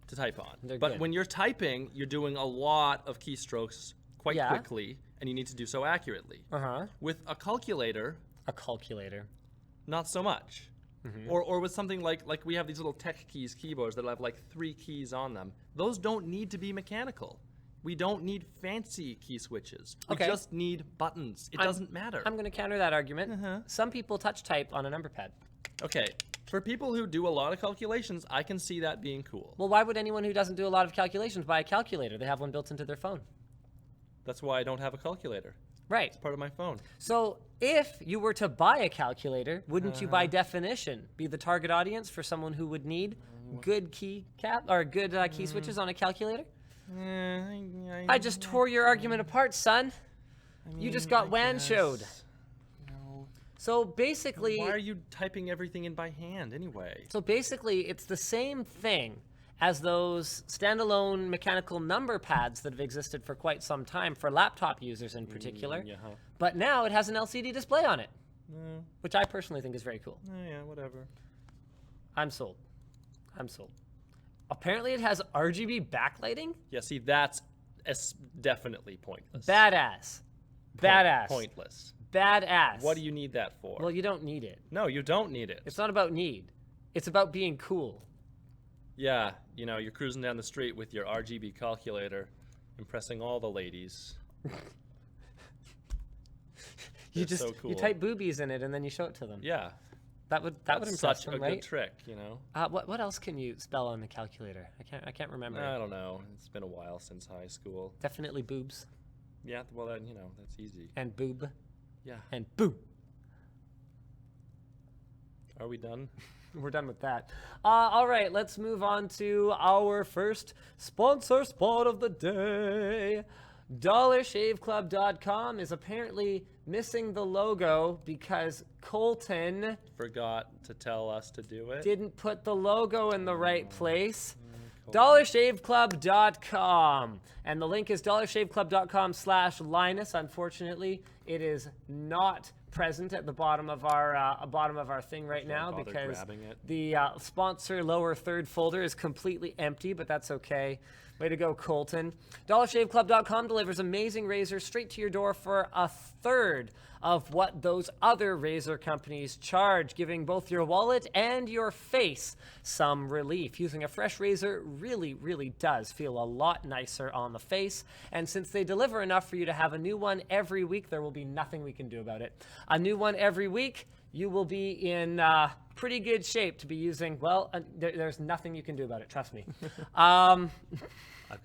to type on. They're but good. when you're typing, you're doing a lot of keystrokes quite Yeah. quickly, and you need to do so accurately. Uh-huh. With a calculator, A calculator. not so much. Or with something like we have these little tech keys keyboards that have like 3 keys on them. Those don't need to be mechanical. We don't need fancy key switches. We Okay. just need buttons. It doesn't matter. I'm going to counter that argument. Some people touch type on a number pad. Okay, for people who do a lot of calculations, I can see that being cool. Well, why would anyone who doesn't do a lot of calculations buy a calculator? They have one built into their phone. That's why I don't have a calculator. Right. It's part of my phone. So if you were to buy a calculator, wouldn't you by definition be the target audience for someone who would need good key switches on a calculator? I just tore your argument apart, son. You just got WAN showed. No. So basically, Why are you typing everything in by hand anyway? it's the same thing as those standalone mechanical number pads that have existed for quite some time for laptop users in particular. But now it has an LCD display on it, which I personally think is very cool. Oh, yeah, whatever. I'm sold. Apparently it has RGB backlighting. Yeah, see, that's definitely pointless. Badass. Pointless. Badass. What do you need that for? Well, you don't need it. No, you don't need it. It's not about need. It's about being cool. Yeah, you're cruising down the street with your RGB calculator, impressing all the ladies. You They're so cool. you type boobies in it and then you show it to them. Yeah, That would that's impress such them, a right? good trick, What else can you spell on the calculator? I can't remember. I don't know. It's been a while since high school. Definitely boobs Yeah, well, that's easy. and boob Yeah. and boo. Are we done? We're done with that. All right, let's move on to our first sponsor spot of the day. DollarShaveClub.com is apparently missing the logo because Colton Forgot to tell us to do it. didn't put the logo in the right place. DollarShaveClub.com, and the link is DollarShaveClub.com/Linus. Unfortunately, it is not present at the bottom of our thing right now bother because grabbing it. the sponsor lower third folder is completely empty, but that's okay. Way to go, Colton. DollarShaveClub.com delivers amazing razors straight to your door for a third of what those other razor companies charge, giving both your wallet and your face some relief. Using a fresh razor really, really does feel a lot nicer on the face. And since they deliver enough for you to have a new one every week, there will be nothing we can do about it. A new one every week, you will be in pretty good shape to be using. Well, there's nothing you can do about it, trust me. I've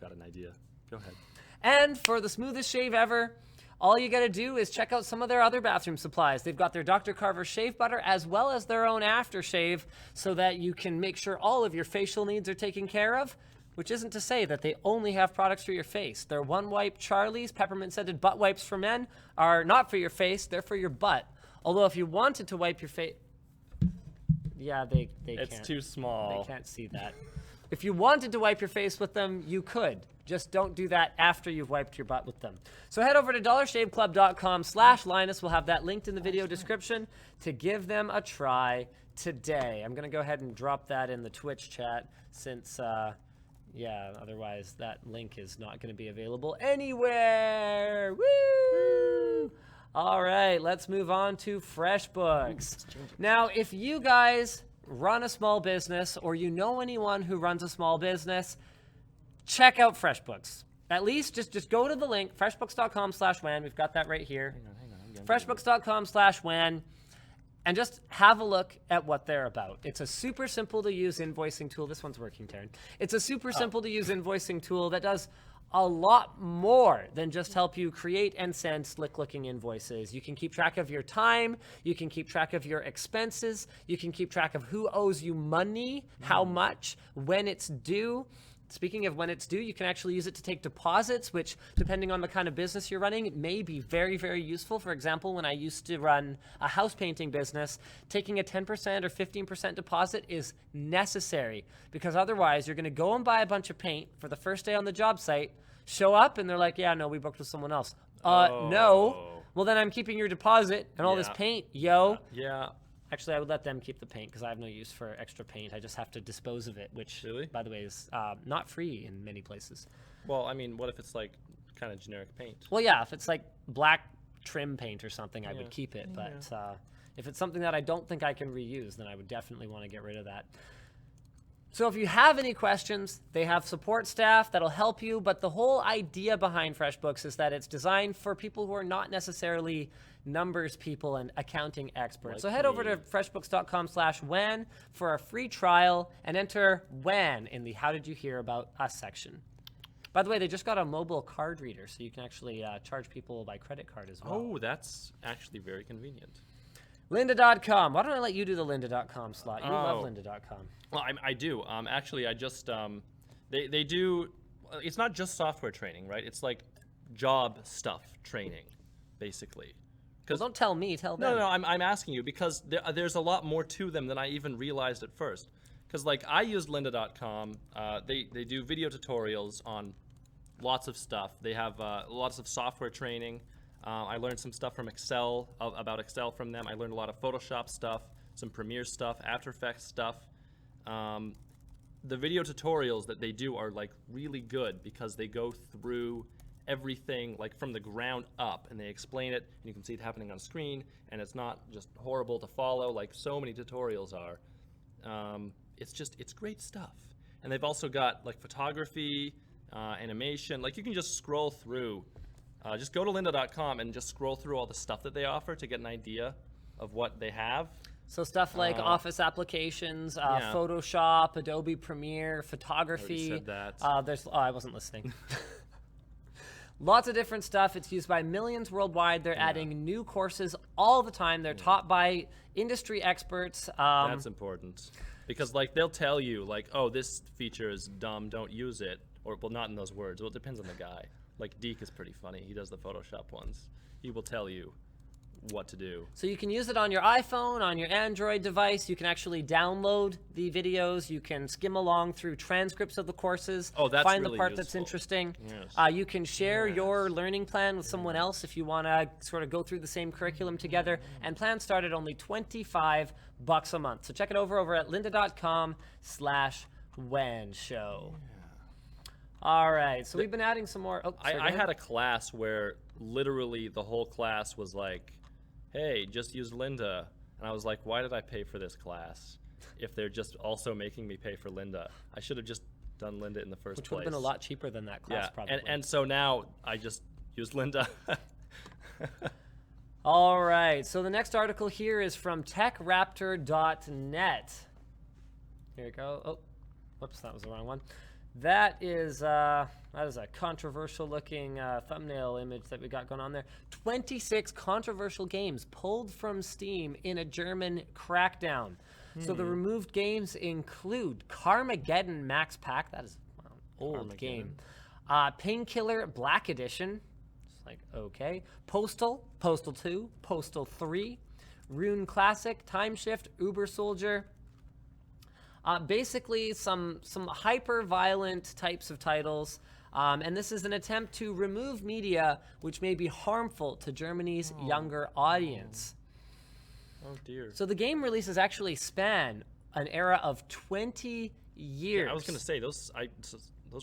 got an idea. Go ahead. And for the smoothest shave ever, all you gotta do is check out some of their other bathroom supplies. They've got their Dr. Carver shave butter as well as their own aftershave so that you can make sure all of your facial needs are taken care of, which isn't to say that they only have products for your face. Their One Wipe Charlie's peppermint scented butt wipes for men are not for your face, they're for your butt. Although if you wanted to wipe your face, yeah, they can't. It's too small. They can't see that. If you wanted to wipe your face with them, you could. Just don't do that after you've wiped your butt with them. So head over to DollarShaveClub.com/Linus. We'll have that linked in the video description to give them a try today. I'm going to go ahead and drop that in the Twitch chat since, yeah, otherwise that link is not going to be available anywhere. Woo! All right, let's move on to FreshBooks. Now, if you guys run a small business or you know anyone who runs a small business, check out FreshBooks. At least just go to the link, freshbooks.com/WAN. We've got that right here. Hang on. Freshbooks.com/WAN. And just have a look at what they're about. It's a super simple to use invoicing tool. This one's working, Taryn. It's a super simple to use invoicing tool that does a lot more than just help you create and send slick looking invoices. You can keep track of your time. You can keep track of your expenses. You can keep track of who owes you money, how much, when it's due. Speaking of when it's due, you can actually use it to take deposits, which, depending on the kind of business you're running, it may be very, very useful. For example, when I used to run a house painting business, taking a 10% or 15% deposit is necessary because otherwise you're going to go and buy a bunch of paint for the first day on the job site, show up, and they're like, yeah, no, we booked with someone else. No. Well, then I'm keeping your deposit and all this paint, yo. Yeah. Actually, I would let them keep the paint because I have no use for extra paint. I just have to dispose of it, which, by the way, is not free in many places. Well, I mean, what if it's like kind of generic paint? Well, yeah, if it's like black trim paint or something, I would keep it. But if it's something that I don't think I can reuse, then I would definitely want to get rid of that. So if you have any questions, they have support staff that'll help you. But the whole idea behind FreshBooks is that it's designed for people who are not necessarily numbers people and accounting experts. So head over to freshbooks.com/WAN for a free trial and enter WAN in the How Did You Hear About Us section. By the way, they just got a mobile card reader, so you can actually charge people by credit card as well. Oh, that's actually very convenient. Lynda.com. Why don't I let you do the Lynda.com slot? You love Lynda.com. Well, I do. Actually, I just they do. It's not just software training, right? It's like job stuff training, basically. Well, don't tell me. Tell them. No. I'm asking you because there's a lot more to them than I even realized at first. Because like I used Lynda.com. They do video tutorials on lots of stuff. They have lots of software training. I learned some stuff from Excel, about Excel from them. I learned a lot of Photoshop stuff, some Premiere stuff, After Effects stuff. The video tutorials that they do are like really good because they go through everything like from the ground up and they explain it and you can see it happening on screen and it's not just horrible to follow like so many tutorials are. It's great stuff. And they've also got like photography, animation, like you can just scroll through. Just go to lynda.com and just scroll through all the stuff that they offer to get an idea of what they have. So stuff like Office applications, Photoshop, Adobe Premiere, photography. I said that. I wasn't listening. Lots of different stuff. It's used by millions worldwide. They're adding new courses all the time. They're taught by industry experts. That's important. Because like they'll tell you like, oh, this feature is dumb, don't use it. Or well, not in those words. Well, it depends on the guy. Like Deke is pretty funny. He does the Photoshop ones. He will tell you, what to do. So you can use it on your iPhone, on your Android device. You can actually download the videos. You can skim along through transcripts of the courses. Oh, that's find really the part that's useful. interesting. Yes. You can share your learning plan with someone else if you want to sort of go through the same curriculum together. And plans start at only $25 a month. So check it over at lynda.com/WAN show. All right, so we've been adding some more. Oh, sorry, go I ahead. had a class where literally the whole class was like, hey, just use Lynda. And I was like, why did I pay for this class if they're just also making me pay for Lynda? I should have just done Lynda in the first Which would place. have been a lot cheaper than that class, Yeah, probably. and so now I just use Lynda. All right, so the next article here is from techraptor.net. Here we go. Oh, whoops, that was the wrong one. That is a controversial-looking thumbnail image that we got going on there. 26 controversial games pulled from Steam in a German crackdown. So the removed games include Carmageddon Max Pack. That is an old game. Painkiller Black Edition. It's like, okay. Postal 2, Postal 3, Rune Classic, Time Shift, Uber Soldier. Basically, some hyper-violent types of titles, and this is an attempt to remove media which may be harmful to Germany's younger audience. Oh dear. So the game releases actually span an era of 20 years. Yeah, I was going to say, those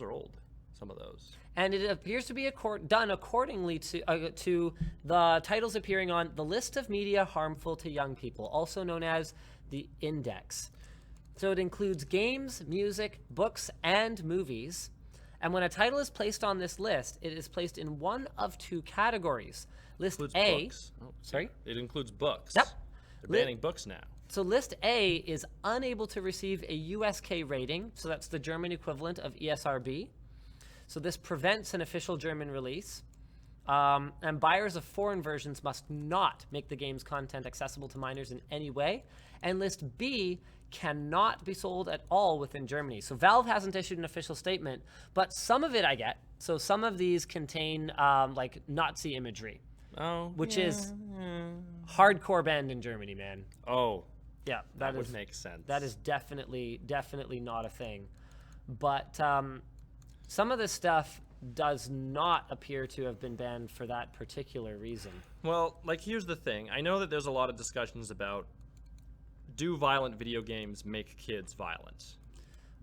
are old, some of those. And it appears to be done accordingly to the titles appearing on the list of media harmful to young people, also known as the Index. So it includes games, music, books, and movies. And when a title is placed on this list, it is placed in one of two categories. List Includes A. books. Oh, Sorry? It includes books. Yep. They're banning books now. So list A is unable to receive a USK rating, so that's the German equivalent of ESRB. So this prevents an official German release. And buyers of foreign versions must not make the game's content accessible to minors in any way. And list B cannot be sold at all within Germany. So Valve hasn't issued an official statement, but some of it I get. So some of these contain like Nazi imagery, which is hardcore banned in Germany, man. Oh, Yeah, that would make sense. That is definitely not a thing. But some of this stuff does not appear to have been banned for that particular reason. Well, like, here's the thing. I know that there's a lot of discussions about, do violent video games make kids violent?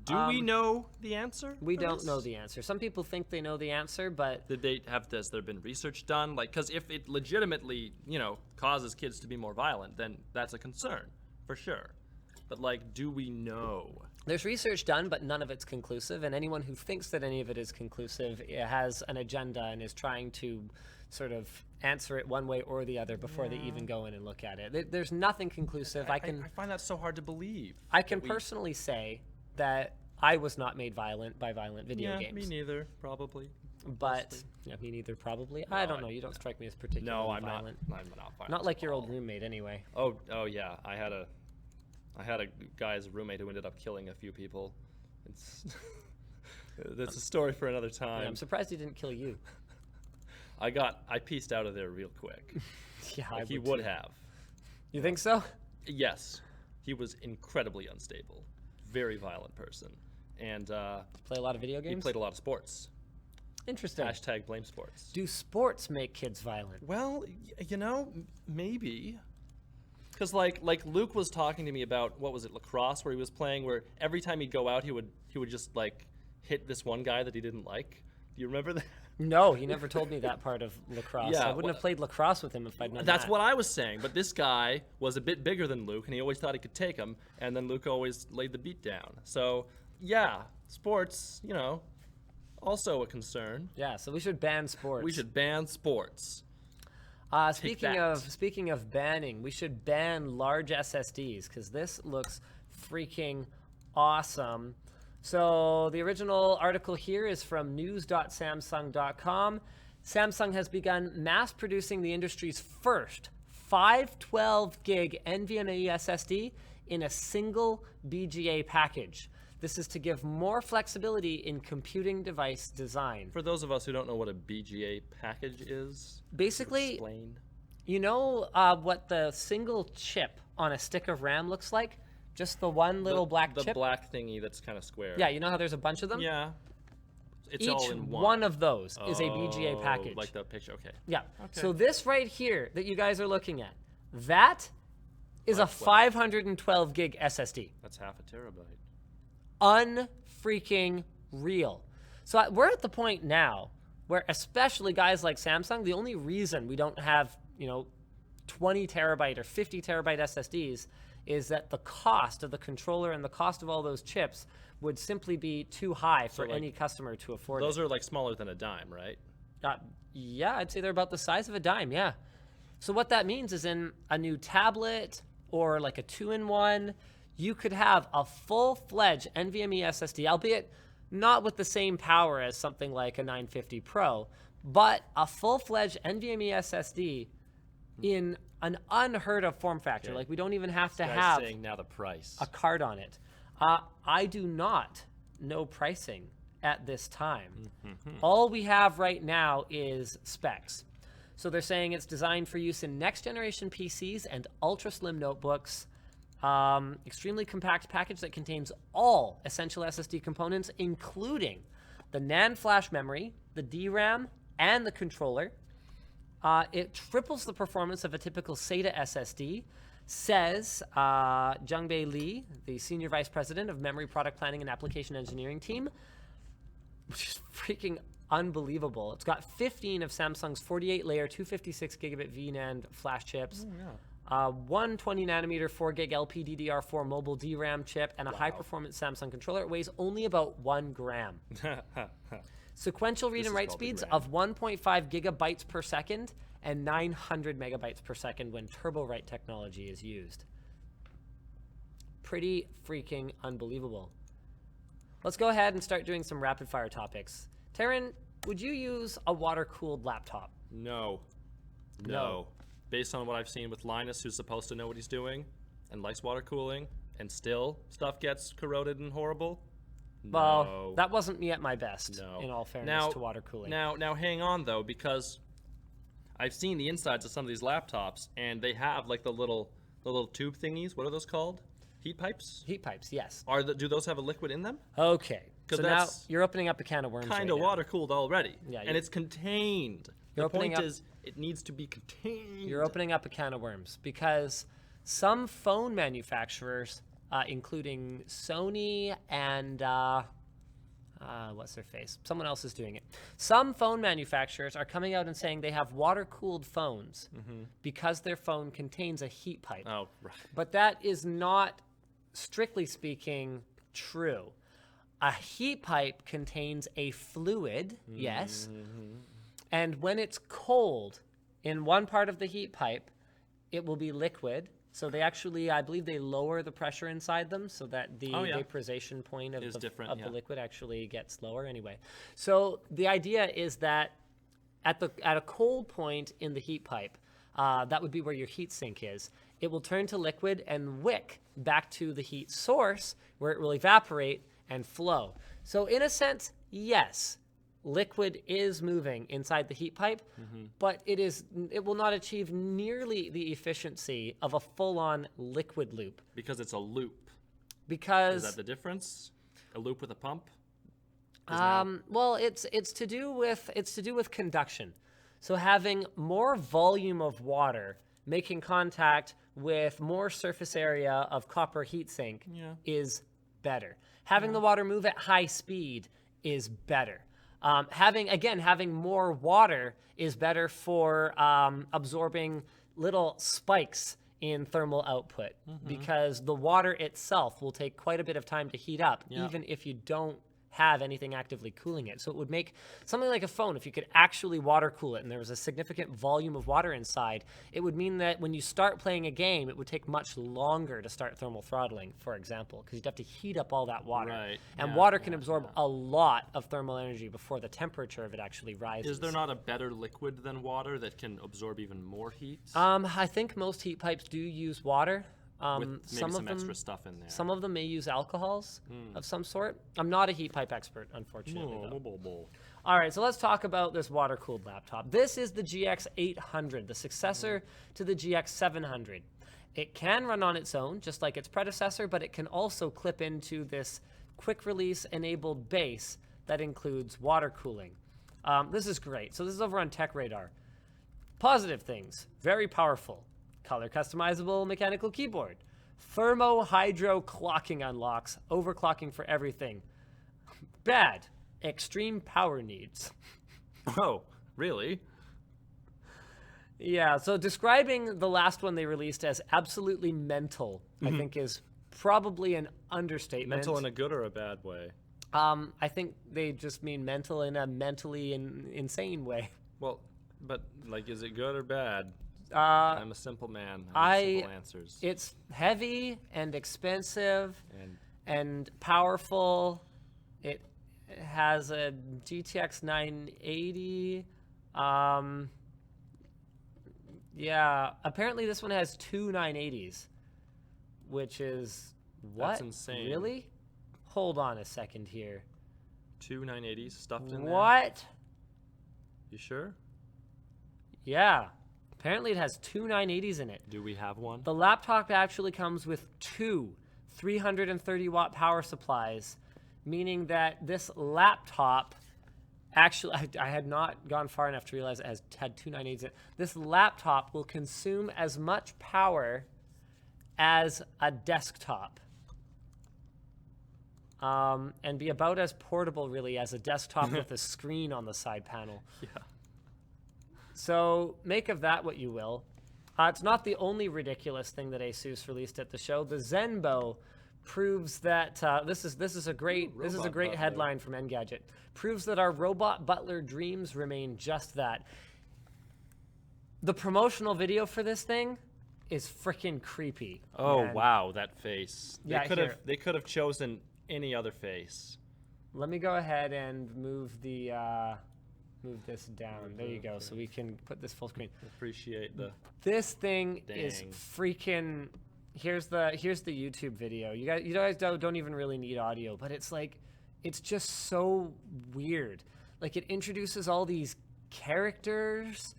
Do we know the answer? We for don't this? know the answer. Some people think they know the answer, but Has there been research done? Like, because if it legitimately, causes kids to be more violent, then that's a concern, for sure. But, like, do we know? there's research done, but none of it's conclusive. And anyone who thinks that any of it is conclusive has an agenda and is trying to sort of answer it one way or the other before they even go in and look at it. There's nothing conclusive. I find that so hard to believe. I can personally say that I was not made violent by violent video games. Me neither, probably. But me neither, probably. I don't know. You don't strike me as particularly No, I'm violent. not. I'm not violent. Not like at your all. old roommate, anyway. Oh yeah. I had a guy's roommate who ended up killing a few people. It's that's a story for another time. Yeah, I'm surprised he didn't kill you. I pieced out of there real quick. Yeah, Like, I he would would too. have. You think so? Yes, he was incredibly unstable, very violent person, and Play a lot of video he games? played a lot of sports. Interesting. Hashtag blame sports. Do sports make kids violent? Well, maybe. Because like Luke was talking to me about, what was it, lacrosse, where he was playing, where every time he'd go out, he would just like hit this one guy that he didn't like. Do you remember that? No, he never told me that part of lacrosse. Yeah, I wouldn't have played lacrosse with him if I'd known That's that. what I was saying. But this guy was a bit bigger than Luke, and he always thought he could take him. And then Luke always laid the beat down. So yeah, sports, also a concern. Yeah, so we should ban sports. We should ban sports. Speaking of banning, we should ban large SSDs because this looks freaking awesome. So the original article here is from news.samsung.com. Samsung has begun mass producing the industry's first 512 gig NVMe SSD in a single BGA package. This is to give more flexibility in computing device design. For those of us who don't know what a BGA package is, Basically, explain. You know what the single chip on a stick of RAM looks like? Just the one little black the chip? black thingy that's kind of square. Yeah, you know how there's a bunch of them? Yeah. It's Each all in one of those is a BGA Oh, package. Like the picture. Okay. Yeah. Okay. So this right here that you guys are looking at, that is a 512 gig SSD. That's half a terabyte. Unfreaking real. So we're at the point now where, especially guys like Samsung, the only reason we don't have, 20 terabyte or 50 terabyte SSDs is that the cost of the controller and the cost of all those chips would simply be too high for like, any customer to afford. Those are like smaller than a dime, right? Yeah, I'd say they're about the size of a dime, yeah. So what that means is in a new tablet or like a 2-in-1, you could have a full-fledged NVMe SSD, albeit not with the same power as something like a 950 Pro, but a full-fledged NVMe SSD in an unheard of form factor. Okay. Like we don't even have to Guy's have saying now the price. a card on it. I do not know pricing at this time. All we have right now is specs. So they're saying it's designed for use in next generation PCs and ultra slim notebooks. Extremely compact package that contains all essential SSD components, including the NAND flash memory, the DRAM, and the controller. It triples the performance of a typical SATA SSD, says Jungbei Lee, the Senior Vice President of Memory Product Planning and Application Engineering Team, which is freaking unbelievable. It's got 15 of Samsung's 48-layer 256 gigabit VNAND flash chips, one 20-nanometer 4 gig LPDDR4 mobile DRAM chip, and a high-performance Samsung controller. It weighs only about 1 gram. Sequential read and write speeds of 1.5 gigabytes per second and 900 megabytes per second when TurboWrite technology is used. Pretty freaking unbelievable. Let's go ahead and start doing some rapid-fire topics. Taryn, would you use a water-cooled laptop? No. Based on what I've seen with Linus, who's supposed to know what he's doing and likes water cooling, and still stuff gets corroded and horrible. Well, No. that wasn't me at my best, No. in all fairness to water cooling. Now hang on though, because I've seen the insides of some of these laptops, and they have like the little tube thingies. What are those called? Heat pipes? Heat pipes, yes. Do those have a liquid in them? Okay. 'Cause So now that's you're opening up a can of worms Kind right of now. water cooled already. Yeah, and it's contained. You're The opening point up- is, it needs to be contained. You're opening up a can of worms because some phone manufacturers, including Sony and what's their face? Someone else is doing it. Some phone manufacturers are coming out and saying they have water-cooled phones because their phone contains a heat pipe. Oh, right. But that is not, strictly speaking, true. A heat pipe contains a fluid, yes, and when it's cold in one part of the heat pipe, it will be liquid. So they actually, I believe they lower the pressure inside them so that the vaporization point of, the liquid actually gets lower anyway. So the idea is that at a cold point in the heat pipe, that would be where your heat sink is, it will turn to liquid and wick back to the heat source where it will evaporate and flow. So in a sense, yes, liquid is moving inside the heat pipe, but it will not achieve nearly the efficiency of a full-on liquid loop. Because it's a loop. Because Is that the difference? A loop with a pump? well, it's to do with conduction. So having more volume of water making contact with more surface area of copper heatsink is better. Having the water move at high speed is better. Having more water is better for absorbing little spikes in thermal output because the water itself will take quite a bit of time to heat up, even if you don't have anything actively cooling it. So it would make something like a phone, if you could actually water cool it and there was a significant volume of water inside, it would mean that when you start playing a game, it would take much longer to start thermal throttling, for example, because you'd have to heat up all that water. Right. And water can absorb a lot of thermal energy before the temperature of it actually rises. Is there not a better liquid than water that can absorb even more heat? I think most heat pipes do use water, With maybe some some of extra them, stuff in there. some of them may use alcohols of some sort. I'm not a heat pipe expert, unfortunately. though. All right, so let's talk about this water-cooled laptop. This is the GX 800, the successor to the GX 700. It can run on its own, just like its predecessor, but it can also clip into this quick-release enabled base that includes water cooling. This is great. So this is over on Tech Radar. Positive things, very powerful. Color customizable mechanical keyboard. Thermo hydro clocking unlocks, overclocking for everything. Bad, extreme power needs. Oh, really? Yeah, so describing the last one they released as absolutely mental, I think is probably an understatement. Mental in a good or a bad way? I think they just mean mental in a mentally insane way. Well, but like, is it good or bad? Uh, I'm a simple man. I need simple answers. It's heavy and expensive And and powerful. It has a GTX 980. Yeah, apparently this one has two 980s, which is what? That's insane. Really? Hold on a second here. two 980s stuffed in there? What? You sure? Yeah. Apparently it has two 980s in it. Do we have one? The laptop actually comes with two 330-watt power supplies, meaning that this laptop actually, I had not gone far enough to realize it had two 980s in it. This laptop will consume as much power as a desktop. And be about as portable, really, as a desktop with a screen on the side panel. Yeah. So make of that what you will. It's not the only ridiculous thing that ASUS released at the show. The Zenbo proves that this is a great Robot butler. headline from Engadget. Proves that our robot butler dreams remain just that. The promotional video for this thing is freaking creepy. Oh man. wow, that face. Yeah, here. They could have chosen any other face. Let me go ahead and move move this down. There you go. So we can put this full screen. Appreciate the. This thing is Dang. freaking. Here's the YouTube video. You guys don't even really need audio, but it's like, it's just so weird. Like, it introduces all these characters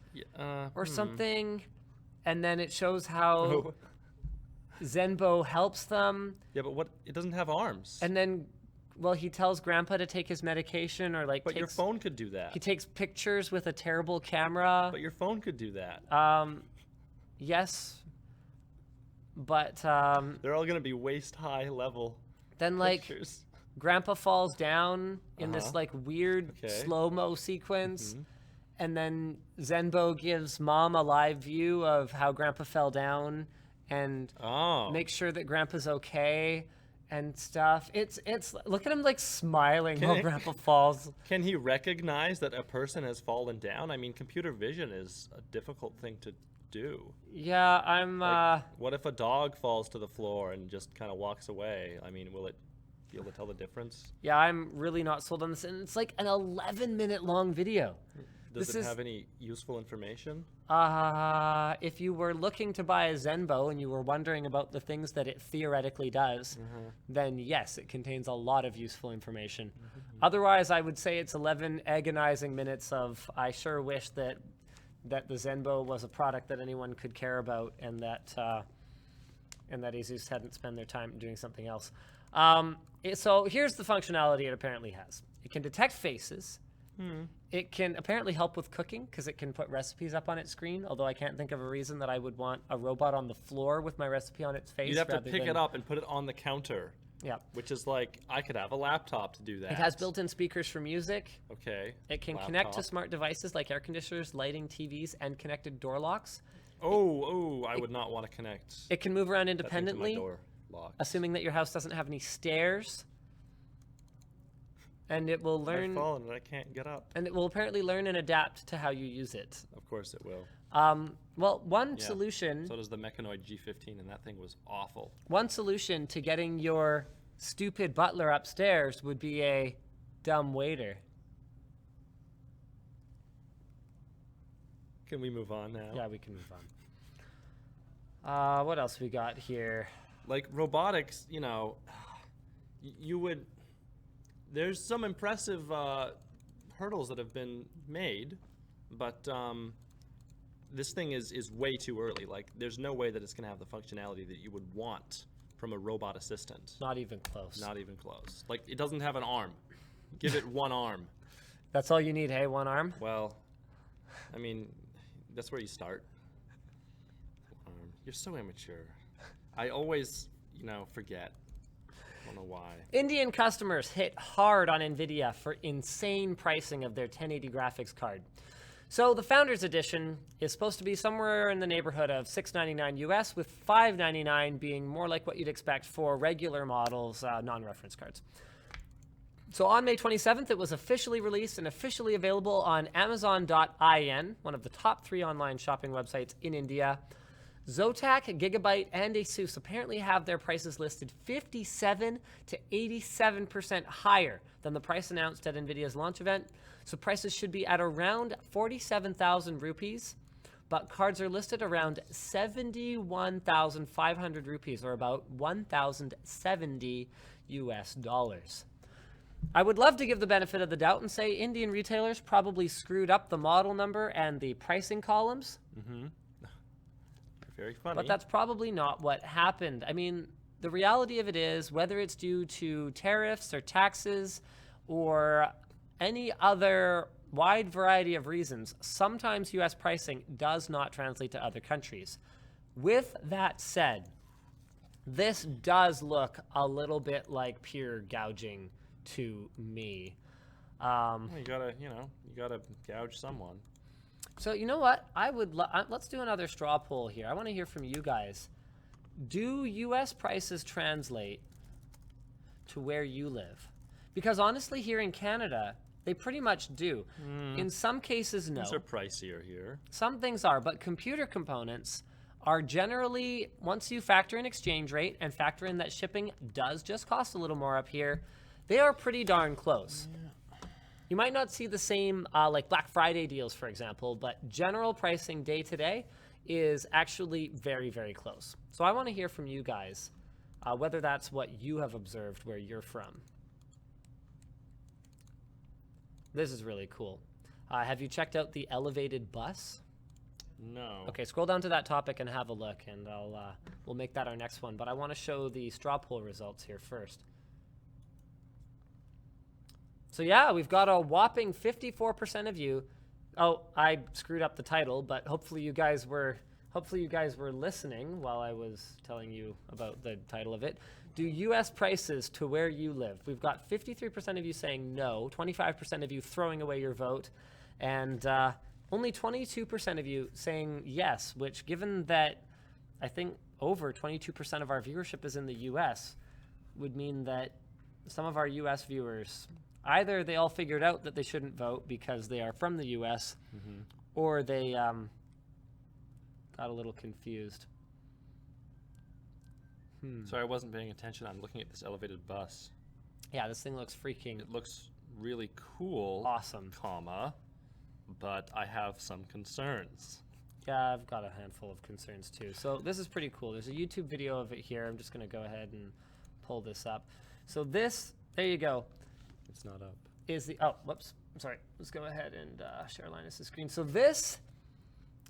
or something, and then it shows how Zenbo helps them, Yeah, but what? It doesn't have arms. and then, well, he tells Grandpa to take his medication, or like but your phone could do that. he takes pictures with a terrible camera. But your phone could do that. Yes, but They're all gonna be waist high level then like pictures. Grandpa falls down in this like weird Okay. slow-mo sequence, and then Zenbo gives Mom a live view of how Grandpa fell down and Oh. makes sure that Grandpa's okay and stuff. It's look at him like smiling while he- Grandpa falls. Can he recognize that a person has fallen down? I mean, computer vision is a difficult thing to do. Yeah, I'm What if a dog falls to the floor and just kind of walks away? I mean, will it be able to tell the difference? yeah, I'm really not sold on this, and it's like an 11-minute long video. Does This it is- have any useful information? If you were looking to buy a Zenbo and you were wondering about the things that it theoretically does, then yes, it contains a lot of useful information. Otherwise, I would say it's 11 agonizing minutes of, I sure wish that the Zenbo was a product that anyone could care about, and that ASUS hadn't spent their time doing something else. So here's the functionality it apparently has. It can detect faces. It can apparently help with cooking because it can put recipes up on its screen, although I can't think of a reason that I would want a robot on the floor with my recipe on its face. You'd have to rather pick than- it up and put it on the counter, Yeah. which is like, I could have a laptop to do that. It has built-in speakers for music. Okay. It can connect to Laptop. smart devices like air conditioners, lighting, TVs, and connected door locks. I would not want to connect It can move around that thing to my independently, door lock. assuming that your house doesn't have any stairs. And it will I've learn, fallen and I can't get up. and it will apparently learn and adapt to how you use it. Of course it will. Well, one Yeah. solution. So does the Mechanoid G15, and that thing was awful. One solution to getting your stupid butler upstairs would be a dumb waiter. Can we move on now? Yeah, we can move on. What else we got here? Like robotics, you know, you would. There's some impressive hurdles that have been made, but this thing is way too early. Like, there's no way that it's going to have the functionality that you would want from a robot assistant. Not even close. Not even close. Like, it doesn't have an arm. Give it one arm. That's all you need, hey? One arm? Well, I mean, that's where you start. You're so immature. I always, you know, forget. I don't know why. Indian customers hit hard on NVIDIA for insane pricing of their 1080 graphics card. So the Founders Edition is supposed to be somewhere in the neighborhood of $699 US, with $599 being more like what you'd expect for regular models, non-reference cards. So on May 27th, it was officially released and officially available on Amazon.in, one of the top 3 online shopping websites in India. Zotac, Gigabyte, and ASUS apparently have their prices listed 57 to 87% higher than the price announced at NVIDIA's launch event. So prices should be at around 47,000 rupees, but cards are listed around 71,500 rupees, or about 1,070 US dollars. I would love to give the benefit of the doubt and say Indian retailers probably screwed up the model number and the pricing columns. Mm-hmm. Very funny. But that's probably not what happened. I mean, the reality of it is, whether it's due to tariffs or taxes or any other wide variety of reasons, sometimes US pricing does not translate to other countries. With that said, this does look a little bit like pure gouging to me. Well, you gotta gouge someone. So you know what? Let's do another straw poll here. I want to hear from you guys. Do U.S. prices translate to where you live? Because honestly, here in Canada, they pretty much do. In some cases, no. Things are pricier here. Some things are, but computer components are generally, once you factor in exchange rate and factor in that shipping does just cost a little more up here, they are pretty darn close. Yeah. You might not see the same like Black Friday deals, for example, but general pricing day to day is actually very, very close. So I want to hear from you guys, whether that's what you have observed where you're from. This is really cool. Have you checked out the elevated bus? No. Okay, scroll down to that topic and have a look, and we'll make that our next one. But I want to show the straw poll results here first. So yeah, we've got a whopping 54% of you. Oh, I screwed up the title, but hopefully you guys were listening while I was telling you about the title of it. Do U.S. prices to where you live? We've got 53% of you saying no, 25% of you throwing away your vote, and only 22% of you saying yes, which, given that I think over 22% of our viewership is in the U.S., would mean that some of our U.S. viewers, either they all figured out that they shouldn't vote because they are from the U.S., or they got a little confused. Sorry, I wasn't paying attention. I'm looking at this elevated bus. Yeah, this thing looks freaking It looks really cool. awesome. But I have some concerns. Yeah, I've got a handful of concerns too. So this is pretty cool. There's a YouTube video of it here. I'm just going to go ahead and pull this up. So this, there you go. It's not up. Is the, oh, whoops. I'm sorry. Let's go ahead and share Linus's screen. So this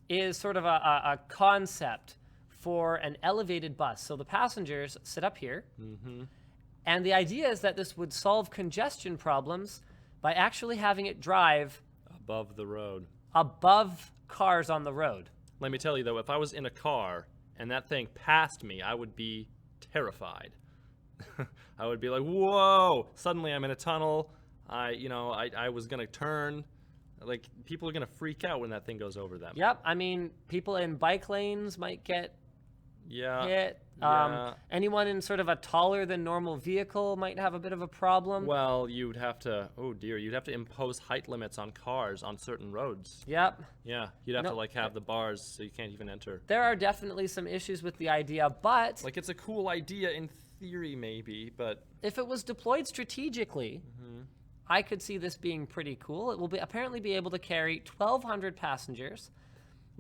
is sort of a concept for an elevated bus. So the passengers sit up here. And the idea is that this would solve congestion problems by actually having it drive Above the road. above cars on the road. Let me tell you though, if I was in a car and that thing passed me, I would be terrified. I would be like, whoa, suddenly I'm in a tunnel. I was gonna turn. Like, people are gonna freak out when that thing goes over them. Yep. I mean, people in bike lanes might get hit. Anyone in sort of a taller than normal vehicle might have a bit of a problem. Well, you'd have to, you'd have to impose height limits on cars on certain roads. Yep. Yeah, you'd have to like have the bars so you can't even enter. There are definitely some issues with the idea, but Like, it's a cool idea in theory maybe, but if it was deployed strategically, I could see this being pretty cool. It will apparently be able to carry 1,200 passengers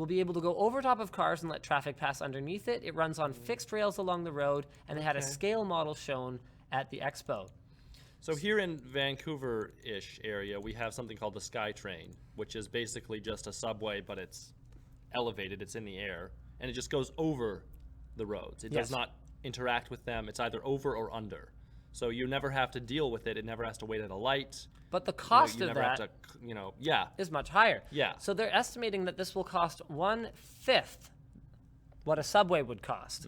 will be able to go over top of cars and let traffic pass underneath it. It runs on fixed rails along the road, and they had a scale model shown at the expo. So here in Vancouver-ish area, we have something called the SkyTrain, which is basically just a subway, but it's elevated, it's in the air, and it just goes over the roads. It does not interact with them. It's either over or under. So you never have to deal with it. It never has to wait at a light. But the cost you of never that have to, is much higher. Yeah. So they're estimating that this will cost 1/5 what a subway would cost.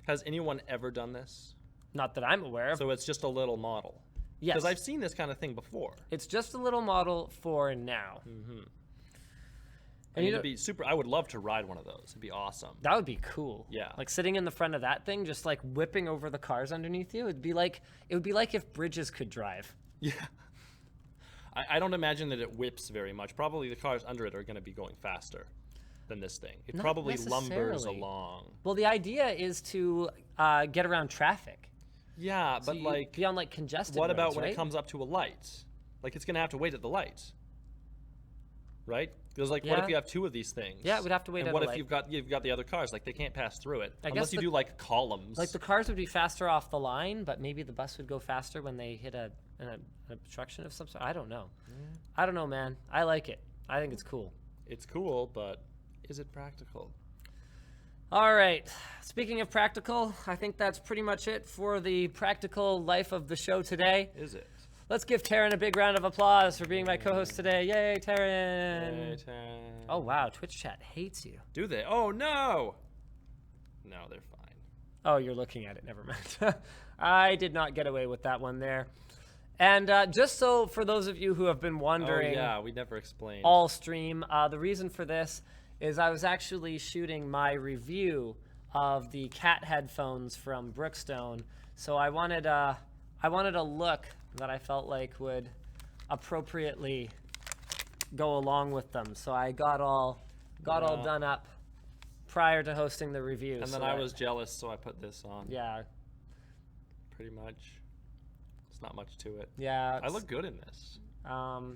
Has anyone ever done this? Not that I'm aware of. So it's just a little model. Yes. Because I've seen this kind of thing before. It's just a little model for now. And it'd be super. I would love to ride one of those. It'd be awesome. That would be cool. Yeah. Like sitting in the front of that thing, just like whipping over the cars underneath you. It would be like if bridges could drive. Yeah. I don't imagine that it whips very much. Probably the cars under it are going to be going faster than this thing. It Not probably lumbers necessarily. along. Well, the idea is to get around traffic. Yeah, So but you like, be on like congested what about roads, when right? it comes up to a light? Like, it's going to have to wait at the light, right? Because like, what Yeah. if you have two of these things? Yeah, it would have to wait and at what a if light. you've got the other cars? Like, they can't pass through it I guess unless you the- do like columns. Like the cars would be faster off the line, but maybe the bus would go faster when they hit an obstruction of some sort. I don't know. I don't know, man. I like it. I think it's cool. It's cool, but is it practical? All right. Speaking of practical, I think that's pretty much it for the practical life of the show today. Is it? Let's give Taryn a big round of applause for being my co-host today. Yay, Taryn! Yay, Taryn. Oh wow, Twitch chat hates you. Do they? Oh no! No, they're fine. Oh, you're looking at it. Never mind. I did not get away with that one there. And just so for those of you who have been wondering, Oh yeah, we never explained. all stream, the reason for this is I was actually shooting my review of the cat headphones from Brookstone. So I wanted a look that I felt like would appropriately go along with them. So I got all done up prior to hosting the review. And so then I that- was jealous, so I put this on. yeah, Pretty much. It's not much to it. yeah. I look good in this. All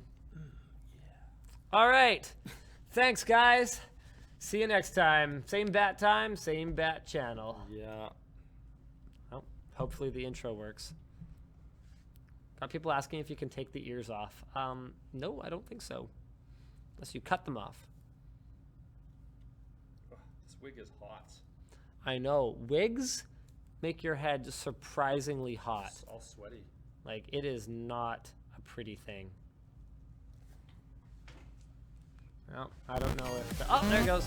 right. Thanks, guys. See you next time. Same bat time, same bat channel. Yeah. Oh, hopefully the intro works. Got people asking if you can take the ears off. No, I don't think so. Unless you cut them off. This wig is hot. I know. Wigs make your head surprisingly hot. It's all sweaty. Like, it is not a pretty thing. Well, I don't know if... oh, there it goes.